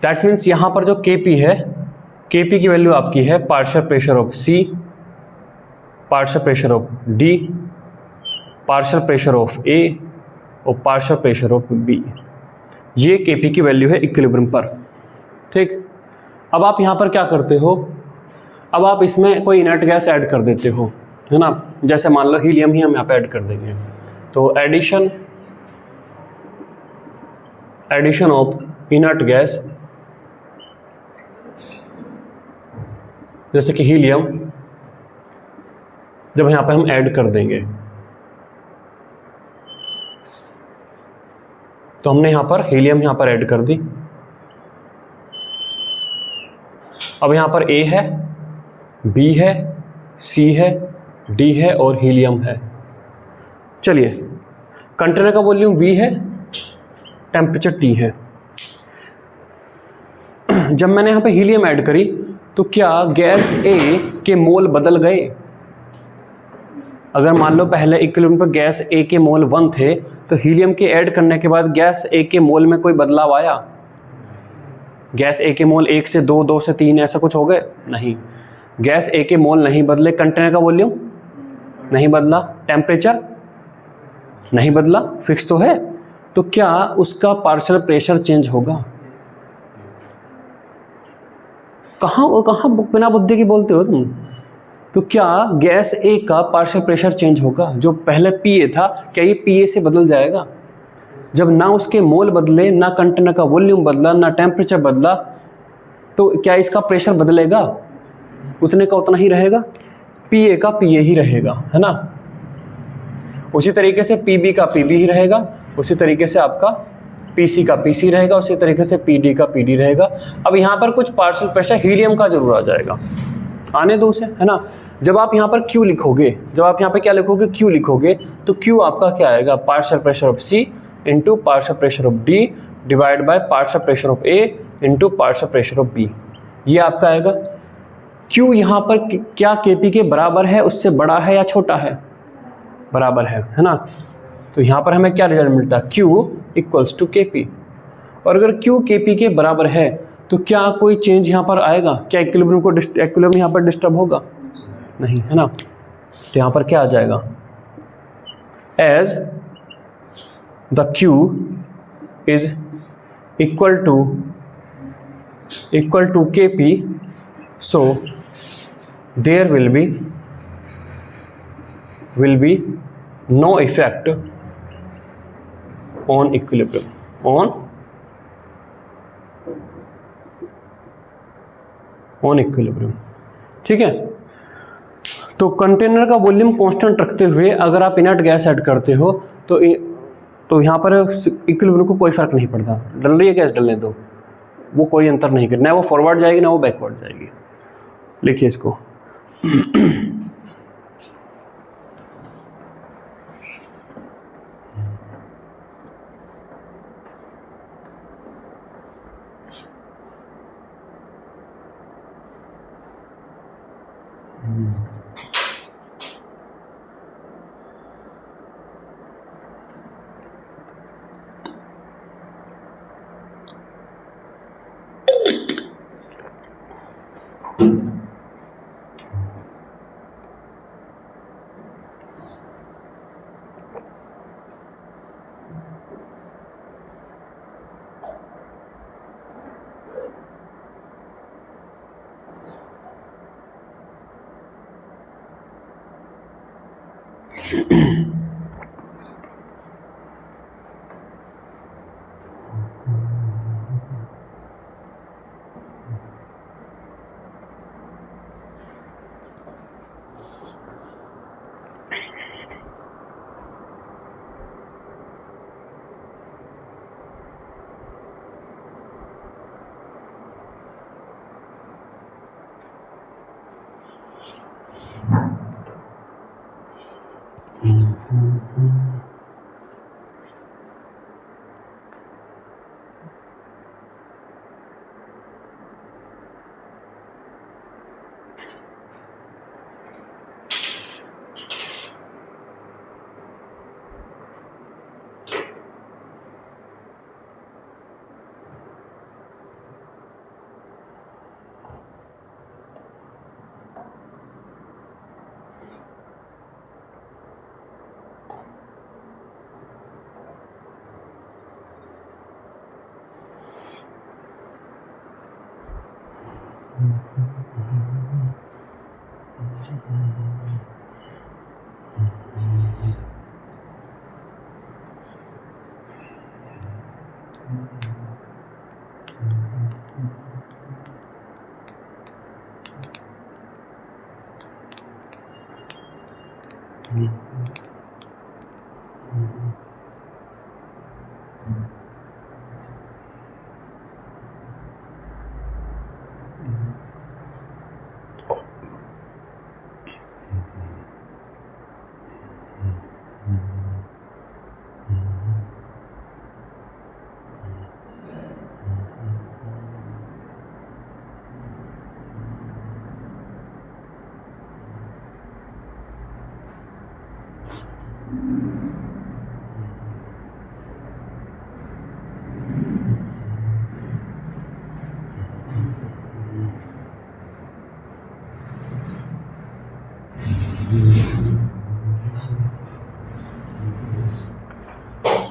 दैट मीन्स यहाँ पर जो Kp है, Kp की वैल्यू आपकी है partial pressure of C, partial pressure of D, partial pressure of A और पार्शियल प्रेशर ऑफ B। ये Kp की वैल्यू है इक्विलिब्रियम पर। ठीक, अब आप यहाँ पर क्या करते हो, अब आप इसमें कोई इनर्ट गैस ऐड कर देते हो, है ना। जैसे मान लो हीलियम ही हम यहाँ पे ऐड कर देंगे, तो एडिशन ऑफ इनर्ट गैस जैसे कि हीलियम जब यहाँ पे हम ऐड कर देंगे तो हमने यहाँ पर हीलियम यहाँ पर ऐड कर दी। अब यहाँ पर A है, B है, C है, D है और हीलियम है। चलिए, कंटेनर का वॉल्यूम V है, टेम्परेचर T है। जब मैंने यहाँ पे हीलियम ऐड करी तो क्या गैस A के मोल बदल गए? अगर मान लो पहले इक्विलिब्रियम पर गैस A के मोल 1 थे तो हीलियम के ऐड करने के बाद गैस A के मोल में कोई बदलाव आया? गैस A के मोल 1 से 2, 2 से 3 ऐसा कुछ हो गए? नहीं, गैस A के मोल नहीं बदले, कंटेनर का वॉल्यूम नहीं बदला, टेम्परेचर नहीं बदला, फिक्स तो है। तो क्या उसका पार्शियल प्रेशर चेंज होगा? कहाँ बिना बुद्धि की बोलते हो तुम। तो क्या गैस A का पार्शियल प्रेशर चेंज होगा? जो पहले PA था क्या ये PA से बदल जाएगा? जब ना उसके मोल बदले, ना कंटेनर का वॉल्यूम बदला, ना टेम्परेचर बदला, तो क्या इसका प्रेशर बदलेगा? उतने का उतना ही रहेगा, PA का PA ही रहेगा, है ना। उसी तरीके से PB का PB ही रहेगा, उसी तरीके से आपका PC का PC रहेगा, उसी तरीके से PD का PD रहेगा। अब यहाँ पर कुछ पार्शियल प्रेशर हीलियम का जरूर आ जाएगा, आने दो उसे, है ना। जब आप यहाँ पर Q लिखोगे, जब आप यहाँ पे क्या लिखोगे, Q लिखोगे, तो Q आपका क्या आएगा, partial pressure of C into partial pressure of D divide by partial pressure of A into partial pressure of B। ये आपका आएगा। Q यहाँ पर क्या Kp के बराबर है, उससे बड़ा है या छोटा है? बराबर है ना। तो यहाँ पर हमें क्या रिजल्ट मिलता है, Q इक्वल्स टू Kp। और अगर Q Kp के बराबर है तो क्या कोई चेंज यहाँ पर आएगा? क्या इक्विलिब्रियम यहाँ पर डिस्टर्ब होगा? नहीं, है ना। तो यहाँ पर क्या आ जाएगा, as the Q is equal to Kp, so there will be no effect on equilibrium, on equilibrium। ठीक है, तो कंटेनर का वॉल्यूम कांस्टेंट रखते हुए अगर आप इनर्ट गैस ऐड करते हो तो यहाँ पर इक्विलिब्रियम को कोई फ़र्क नहीं पड़ता, डल रही है गैस डलने दो, वो कोई अंतर नहीं करे, ना वो फॉरवर्ड जाएगी ना वो बैकवर्ड जाएगी। लिखिए इसको।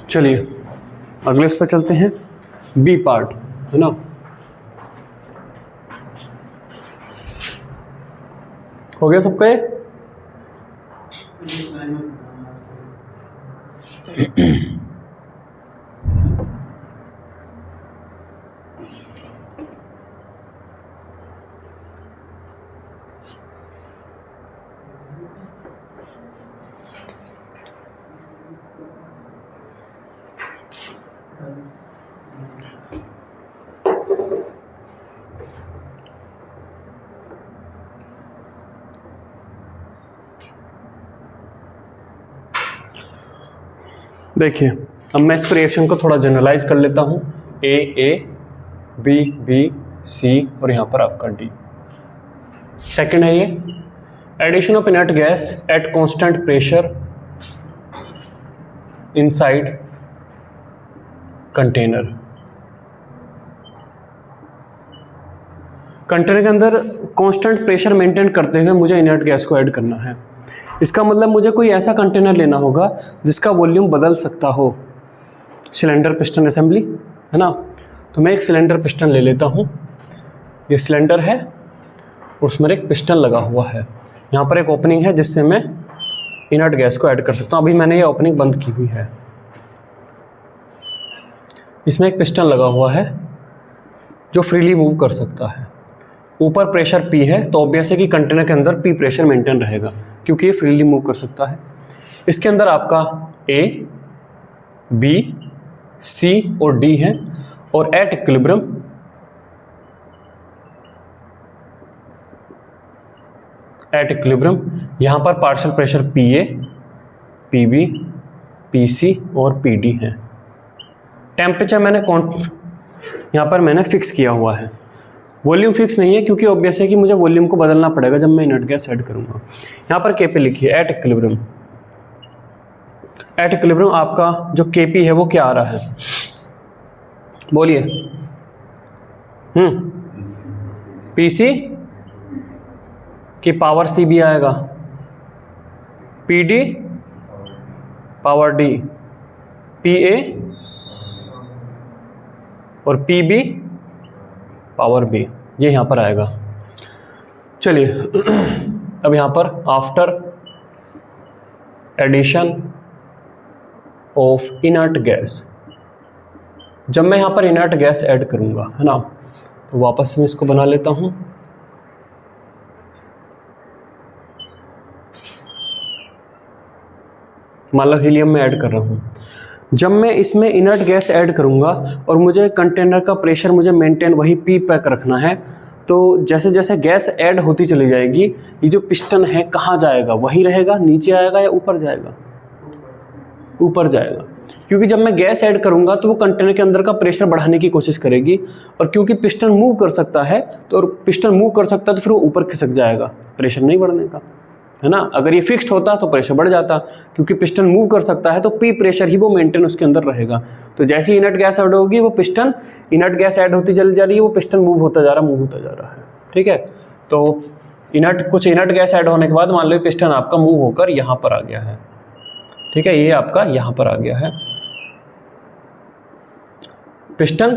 चलिए अगले इस पर चलते हैं, बी पार्ट है ना। हो गया सबका ये? देखिए अब मैं इस रिएक्शन को थोड़ा जनरलाइज कर लेता हूँ। ए बी सी और यहाँ पर आपका डी। सेकंड है ये addition of inert gas at constant pressure inside container. Container के अंदर कांस्टेंट प्रेशर मेंटेन करते हुए मुझे इनर्ट गैस को ऐड करना है। इसका मतलब मुझे कोई ऐसा कंटेनर लेना होगा जिसका वॉल्यूम बदल सकता हो। सिलेंडर पिस्टन असेंबली है ना, तो मैं एक सिलेंडर पिस्टन ले लेता हूँ। ये सिलेंडर है और उसमें एक पिस्टन लगा हुआ है। यहाँ पर एक ओपनिंग है जिससे मैं इनर्ट गैस को ऐड कर सकता हूँ। अभी मैंने ये ओपनिंग बंद की हुई है। इसमें एक पिस्टन लगा हुआ है जो फ्रीली मूव कर सकता है। ऊपर प्रेशर P है तो ऑब्वियस है कि कंटेनर के अंदर P प्रेशर मेंटेन रहेगा क्योंकि ये फ्रीली मूव कर सकता है। इसके अंदर आपका A, B, C और D है और एट इक्विलिब्रियम यहाँ पर partial pressure PA, PB, PC और PD है। टेम्परेचर मैंने यहाँ पर मैंने फिक्स किया हुआ है, वॉल्यूम फिक्स नहीं है क्योंकि ऑब्वियस है कि मुझे वॉल्यूम को बदलना पड़ेगा जब मैं इनर्ट गैस ऐड करूँगा। यहाँ पर K पे लिखिए एट इक्विलिब्रियम। एट इक्विलिब्रियम आपका जो Kp है वो क्या आ रहा है, बोलिए। PC की पावर C भी आएगा, PD पावर D, PA और PB पावर B, ये यहाँ पर आएगा। चलिए अब यहाँ पर after addition of inert gas, जब मैं यहाँ पर इनर्ट गैस ऐड करूँगा, है ना, तो वापस मैं इसको बना लेता हूँ। मान लो हीलियम में ऐड कर रहा हूँ। जब मैं इसमें इनर्ट गैस ऐड करूँगा और मुझे कंटेनर का प्रेशर मुझे मेंटेन वही P पैक रखना है, तो जैसे जैसे गैस ऐड होती चली जाएगी, ये जो पिस्टन है कहाँ जाएगा, वही रहेगा, नीचे आएगा या ऊपर जाएगा, ऊपर जाएगा। क्योंकि जब मैं गैस ऐड करूँगा तो वो कंटेनर के अंदर का प्रेशर बढ़ाने की कोशिश करेगी, और क्योंकि पिस्टन मूव कर सकता है तो पिस्टन मूव कर सकता है तो फिर वो ऊपर खिसक जाएगा, प्रेशर नहीं बढ़ने का, है ना। अगर ये फिक्स्ड होता तो प्रेशर बढ़ जाता, क्योंकि पिस्टन मूव कर सकता है तो P प्रेशर ही वो मेंटेन उसके अंदर रहेगा। तो जैसे ही इनर्ट गैस ऐड होगी वो पिस्टन, इनर्ट गैस ऐड होती चली जा रही है, वो पिस्टन मूव होता जा रहा है, ठीक है। तो कुछ इनर्ट गैस ऐड होने के बाद मान लो पिस्टन आपका मूव होकर यहाँ पर आ गया है, ठीक है, ये आपका यहाँ पर आ गया है। पिस्टन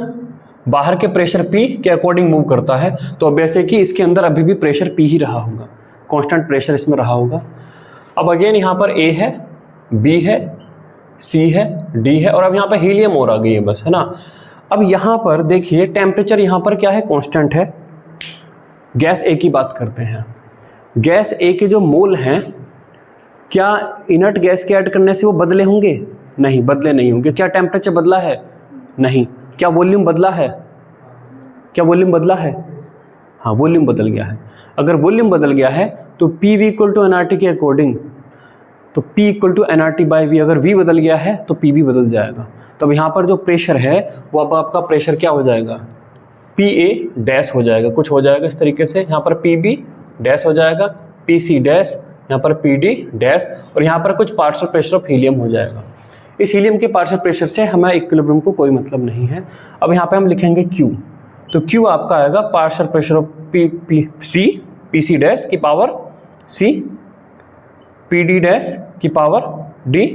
बाहर के प्रेशर P के अकॉर्डिंग मूव करता है, तो ऑब्वियस है कि इसके अंदर अभी भी प्रेशर P ही रहा होगा, कांस्टेंट प्रेशर इसमें रहा होगा। अब अगेन यहाँ पर A है, B है, C है, D है और अब यहाँ पर हीलियम और आ गई है बस, है ना। अब यहाँ पर देखिए टेम्परेचर यहाँ पर क्या है, कांस्टेंट है। गैस A की बात करते हैं। गैस A के जो मोल हैं, क्या इनर्ट गैस के ऐड करने से वो बदले होंगे? नहीं, बदले नहीं होंगे। क्या टेम्परेचर बदला है? नहीं। क्या वॉल्यूम बदला है? क्या वॉल्यूम बदला है? हाँ, वॉल्यूम बदल गया है। अगर वॉल्यूम बदल गया है तो PV इक्वल टू एनआरटी के अकॉर्डिंग, तो P equal to NRT by V, अगर V बदल गया है तो P भी बदल जाएगा। तो अब यहाँ पर जो प्रेशर है वो अब आपका प्रेशर क्या हो जाएगा, PA डैश हो जाएगा, कुछ हो जाएगा इस तरीके से। यहाँ पर PB डैश हो जाएगा, PC डैश, यहाँ पर PD डैश और यहाँ पर कुछ पार्शियल प्रेशर ऑफ हीलियम हो जाएगा। इस हीलियम के पार्शियल प्रेशर से हमें इक्विलिब्रियम को कोई मतलब नहीं है। अब यहाँ पे हम लिखेंगे Q, तो Q आपका आएगा partial pressure of PC dash की पावर C, PD डैश की पावर D,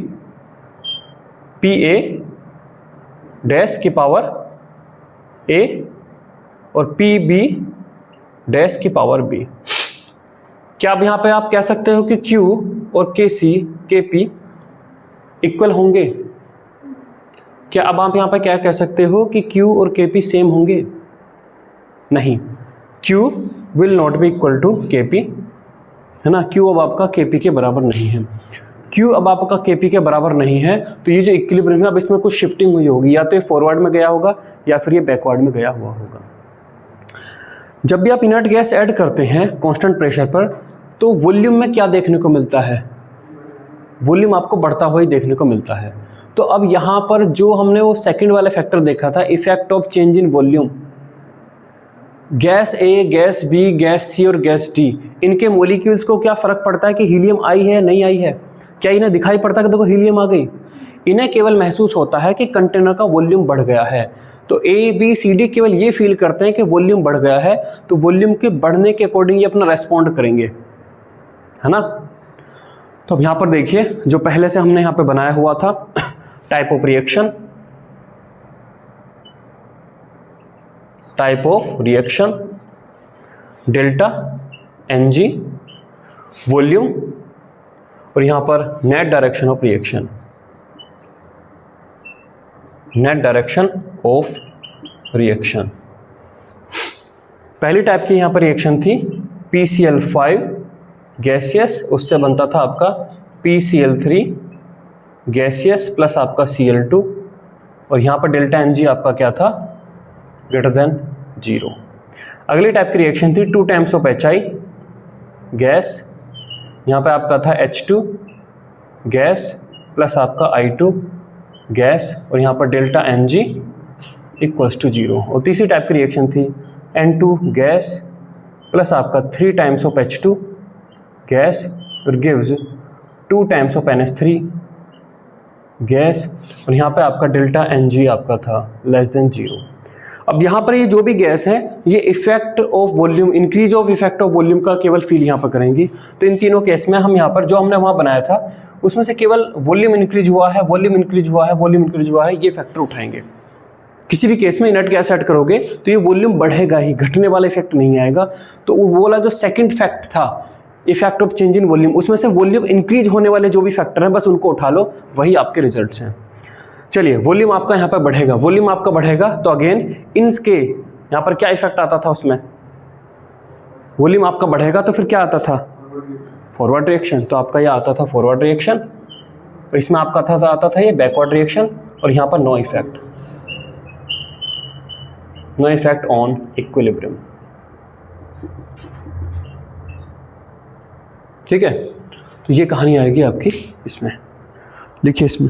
PA डैश की पावर A और PB डैश की पावर B। क्या अब यहाँ पे आप कह सकते हो कि Q और KP इक्वल होंगे? क्या अब आप यहाँ पे क्या कह सकते हो कि Q और KP सेम होंगे? नहीं, Q will not be equal to KP, है ना। Q अब आपका KP के बराबर नहीं है। Q अब आपका KP के बराबर नहीं है, तो ये जो इक्विलिब्रियम है अब इसमें कुछ शिफ्टिंग हुई होगी, या तो ये फॉरवर्ड में गया होगा या फिर ये बैकवर्ड में गया हुआ होगा। जब भी आप इनर्ट गैस ऐड करते हैं कांस्टेंट प्रेशर पर, तो वॉल्यूम में क्या देखने को मिलता है, वॉल्यूम आपको बढ़ता हुआ ही देखने को मिलता है। तो अब यहाँ पर जो हमने वो सेकंड वाला फैक्टर देखा था, effect of change in volume, gas A, gas B, gas C और गैस D, इनके मॉलिक्यूल्स को क्या फ़र्क पड़ता है कि हीलियम आई है नहीं आई है? क्या इन्हें दिखाई पड़ता है कि देखो हीलियम आ गई? इन्हें केवल महसूस होता है कि कंटेनर का वॉल्यूम बढ़ गया है। तो A, B, C, D केवल ये फील करते हैं कि वॉल्यूम बढ़ गया है, तो वॉल्यूम के बढ़ने के अकॉर्डिंग ये अपना रेस्पॉन्ड करेंगे, है ना। तो अब यहाँ पर देखिए जो पहले से हमने यहाँ पे बनाया हुआ था type of reaction, delta NG volume और यहाँ पर नेट डायरेक्शन ऑफ रिएक्शन, पहली टाइप की यहाँ पर रिएक्शन थी PCl5 गैसियस, उससे बनता था आपका PCl3 गैसियस प्लस आपका Cl2, और यहाँ पर डेल्टा Mg आपका क्या था, ग्रेटर देन 0। अगली टाइप की रिएक्शन थी 2 टाइम्स ऑफ HI गैस, यहाँ पे आपका था H2 गैस प्लस आपका I2 गैस, और यहाँ पर डेल्टा Mg इक्वल्स टू 0। और तीसरी टाइप की रिएक्शन थी N2 गैस प्लस आपका 3 टाइम्स ऑफ H2 गैस और gives 2 times of NH3 gas, और यहाँ पे आपका डेल्टा Ng आपका था लेस देन 0। अब यहाँ पर ये जो भी गैस है ये effect of volume, increase of effect of volume का केवल फील यहाँ पर करेंगी। तो इन तीनों केस में हम यहाँ पर जो हमने वहाँ बनाया था उसमें से केवल वॉल्यूम इंक्रीज हुआ है, वॉल्यूम इंक्रीज हुआ है, वॉल्यूम इंक्रीज हुआ है, ये फैक्टर उठाएंगे। किसी भी केस में इनर्ट गैस ऐड करोगे तो ये वॉल्यूम बढ़ेगा ही, घटने वाला इफेक्ट नहीं आएगा। तो वो वाला जो सेकंड फैक्ट था effect of change in volume, उसमें से वॉल्यूम इंक्रीज होने वाले जो भी फैक्टर हैं बस उनको उठा लो, वही आपके रिजल्ट्स हैं। चलिए, वॉल्यूम आपका यहाँ पर बढ़ेगा, वॉल्यूम आपका बढ़ेगा तो अगेन इनके यहाँ पर क्या इफेक्ट आता था, उसमें वॉल्यूम आपका बढ़ेगा तो फिर क्या आता था, फॉरवर्ड रिएक्शन। तो आपका ये आता था फॉरवर्ड रिएक्शन, तो इसमें आपका आता था ये बैकवर्ड रिएक्शन, और यहाँ पर no effect, no effect on equilibrium. ठीक है, तो ये कहानी आएगी आपकी इसमें, लिखिए इसमें।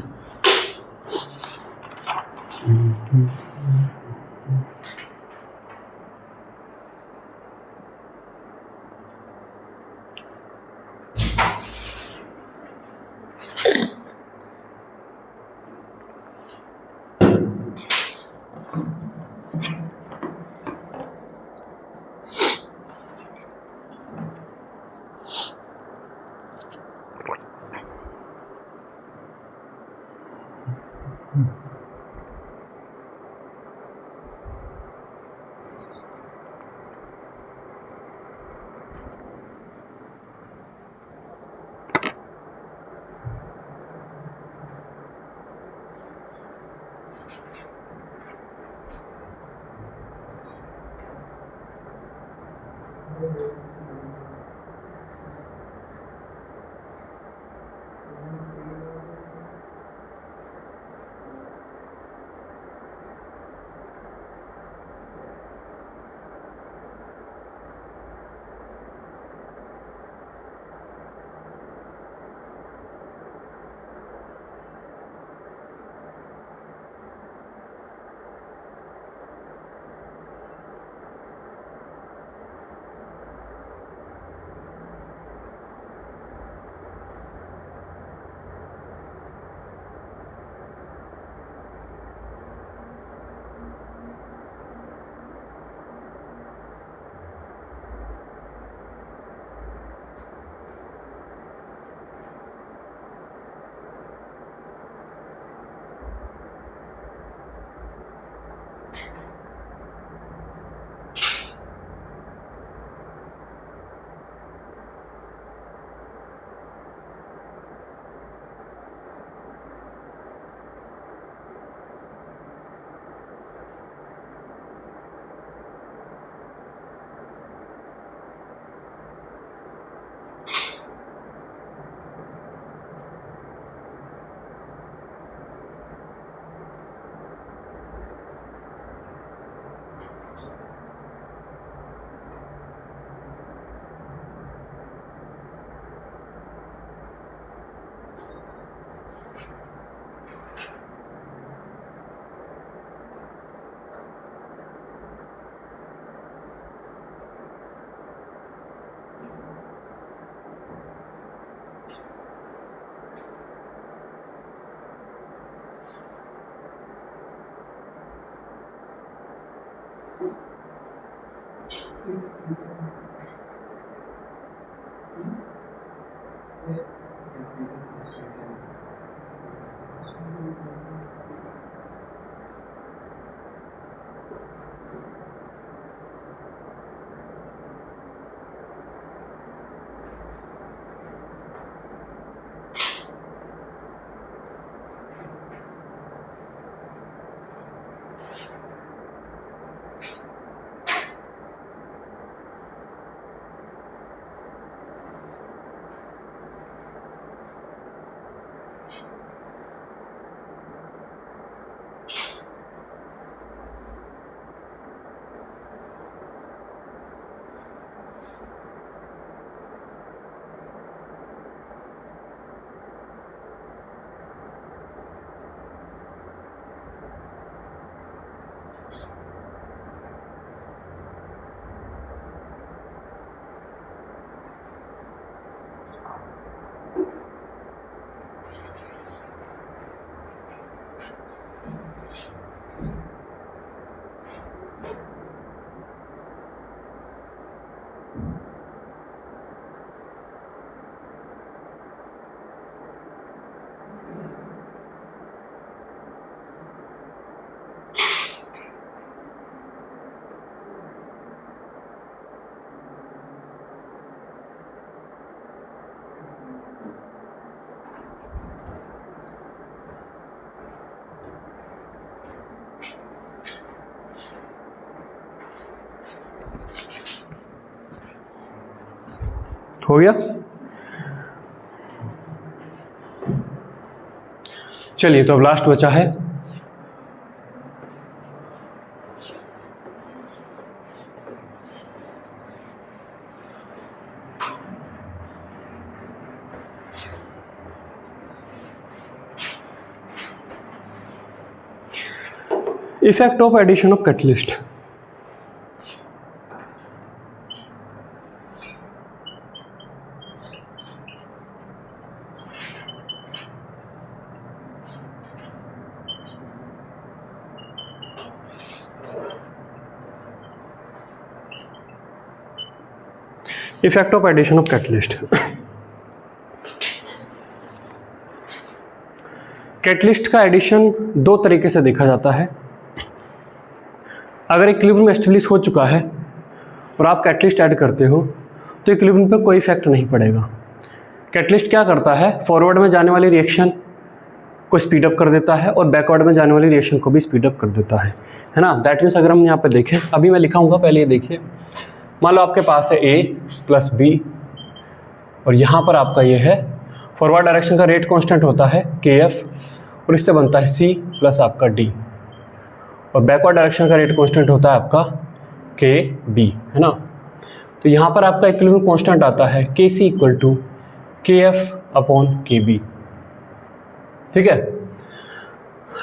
हो गया। चलिए तो अब लास्ट बचा है effect of addition of catalyst. Effect of addition of catalyst. Catalyst का एडिशन दो तरीके से देखा जाता है। अगर इक्विलिब्रियम एस्टेब्लिश हो चुका है और आप कैटलिस्ट ऐड करते हो तो इक्विलिब्रियम पे कोई इफेक्ट नहीं पड़ेगा। कैटलिस्ट क्या करता है, फॉरवर्ड में जाने वाली रिएक्शन को स्पीड अप कर देता है और बैकवर्ड में जाने वाली रिएक्शन को भी स्पीड अप कर देता है ना। दैट मीन्स अगर हम यहाँ पे देखें, अभी मैं लिखाऊंगा, पहले ये देखिए। मान लो आपके पास है A प्लस B और यहाँ पर आपका ये है फॉरवर्ड डायरेक्शन का रेट कांस्टेंट होता है KF और इससे बनता है C प्लस आपका D और बैकवर्ड डायरेक्शन का रेट कांस्टेंट होता है आपका KB, है ना। तो यहाँ पर आपका इक्विलिब्रियम कांस्टेंट आता है KC equal to KF upon KB, ठीक है।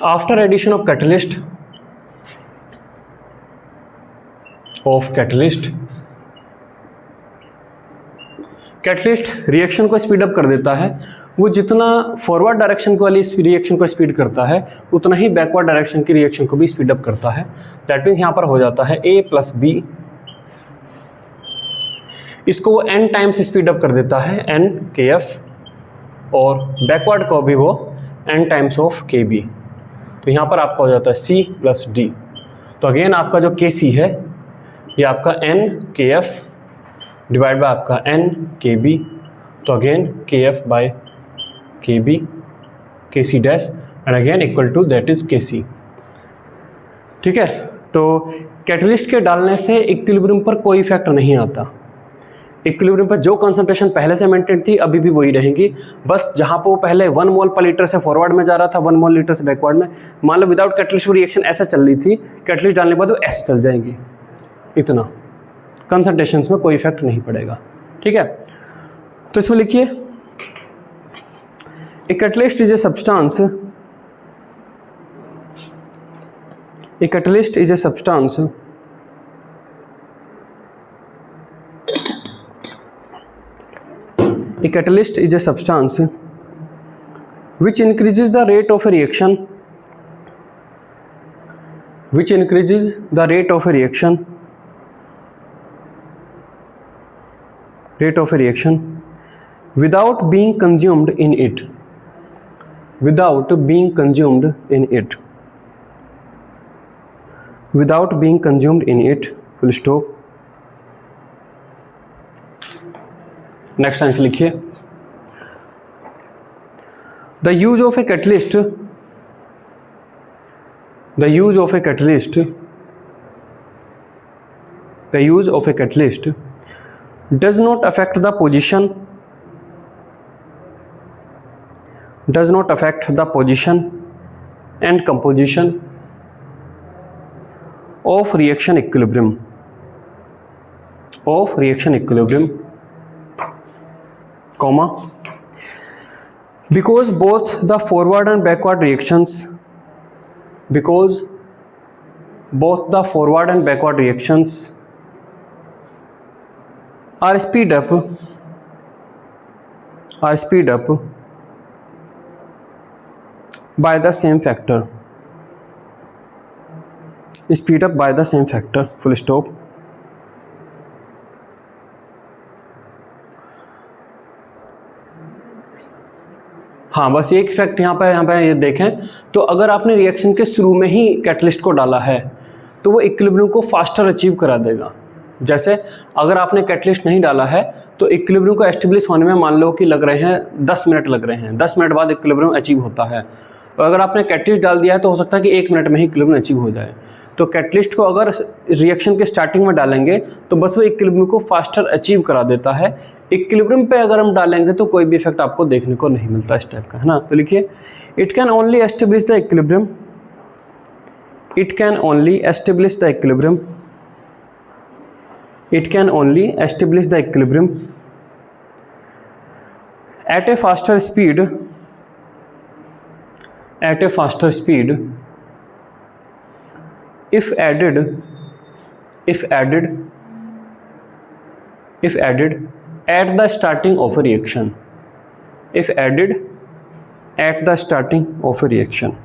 After addition of catalyst reaction को स्पीड अप कर देता है। वो जितना फॉरवर्ड डायरेक्शन वाली रिएक्शन को स्पीड करता है उतना ही बैकवर्ड डायरेक्शन की रिएक्शन को भी स्पीड अप करता है। दैट मीन्स यहाँ पर हो जाता है A प्लस B, इसको वो n टाइम्स स्पीड अप कर देता है n KF और बैकवर्ड को भी वो n टाइम्स ऑफ KB। तो यहाँ पर आपका हो जाता है C प्लस D। तो अगेन आपका जो KC है ये आपका n KF डिवाइड बाय आपका n KB, तो again KF by KB KC dash and again equal to that is KC, ठीक है। तो कैटलिस्ट के डालने से इक्विलिब्रियम पर कोई इफेक्ट नहीं आता। इक्विलिब्रियम पर जो कंसंट्रेशन पहले से मेंटेन थी अभी भी वही रहेंगी, बस जहाँ पर वो पहले 1 मोल पर लीटर से फॉरवर्ड में जा रहा था 1 मोल लीटर से बैकवर्ड में, मान लो विदाउट कैटलिस्ट रिएक्शन ऐसा चल रही थी, कैटलिस्ट डालने के बाद वो ऐसे चल जाएंगी, इतना कंसंट्रेशंस में कोई इफेक्ट नहीं पड़ेगा, ठीक है। तो इसमें लिखिए a catalyst is a substance, a catalyst is a substance A catalyst is a substance which increases the rate of a reaction, which increases the rate of a reaction, without being consumed in it, without being consumed in it, without being consumed in it, full stop। Next answer लिखिए the use of a catalyst, the use of a catalyst, the use of a catalyst does not affect the position, does not affect the position and composition of reaction equilibrium, of reaction equilibrium, comma, because both the forward and backward reactions, because both the forward and backward reactions are speed up by the same factor. Speed up by the same factor, full stop. हाँ, बस एक फैक्ट यहाँ पे ये देखें तो अगर आपने रिएक्शन के शुरू में ही कैटलिस्ट को डाला है तो वो इक्विलिब्रियम को फास्टर अचीव करा देगा। जैसे अगर आपने कैटलिस्ट नहीं डाला है तो इक्विलिब्रियम को एस्टेब्लिश होने में मान लो कि लग रहे हैं 10 मिनट लग रहे हैं, 10 मिनट बाद इक्विलिब्रियम अचीव होता है। और अगर आपने कैटलिस्ट डाल दिया है तो हो सकता है कि 1 मिनट में ही इक्विलिब्रियम अचीव हो जाए। तो कैटलिस्ट को अगर रिएक्शन के स्टार्टिंग में डालेंगे तो बस वो इक्विलिब्रियम को फास्टर अचीव करा देता है। इक्विलिब्रियम पे अगर हम डालेंगे तो कोई भी इफेक्ट आपको देखने को नहीं मिलता इस टाइप का, है ना। तो लिखिए, it can only establish the equilibrium, it can only establish the equilibrium, it can only establish the equilibrium at a faster speed, if added at the starting of a reaction, if added at the starting of a reaction।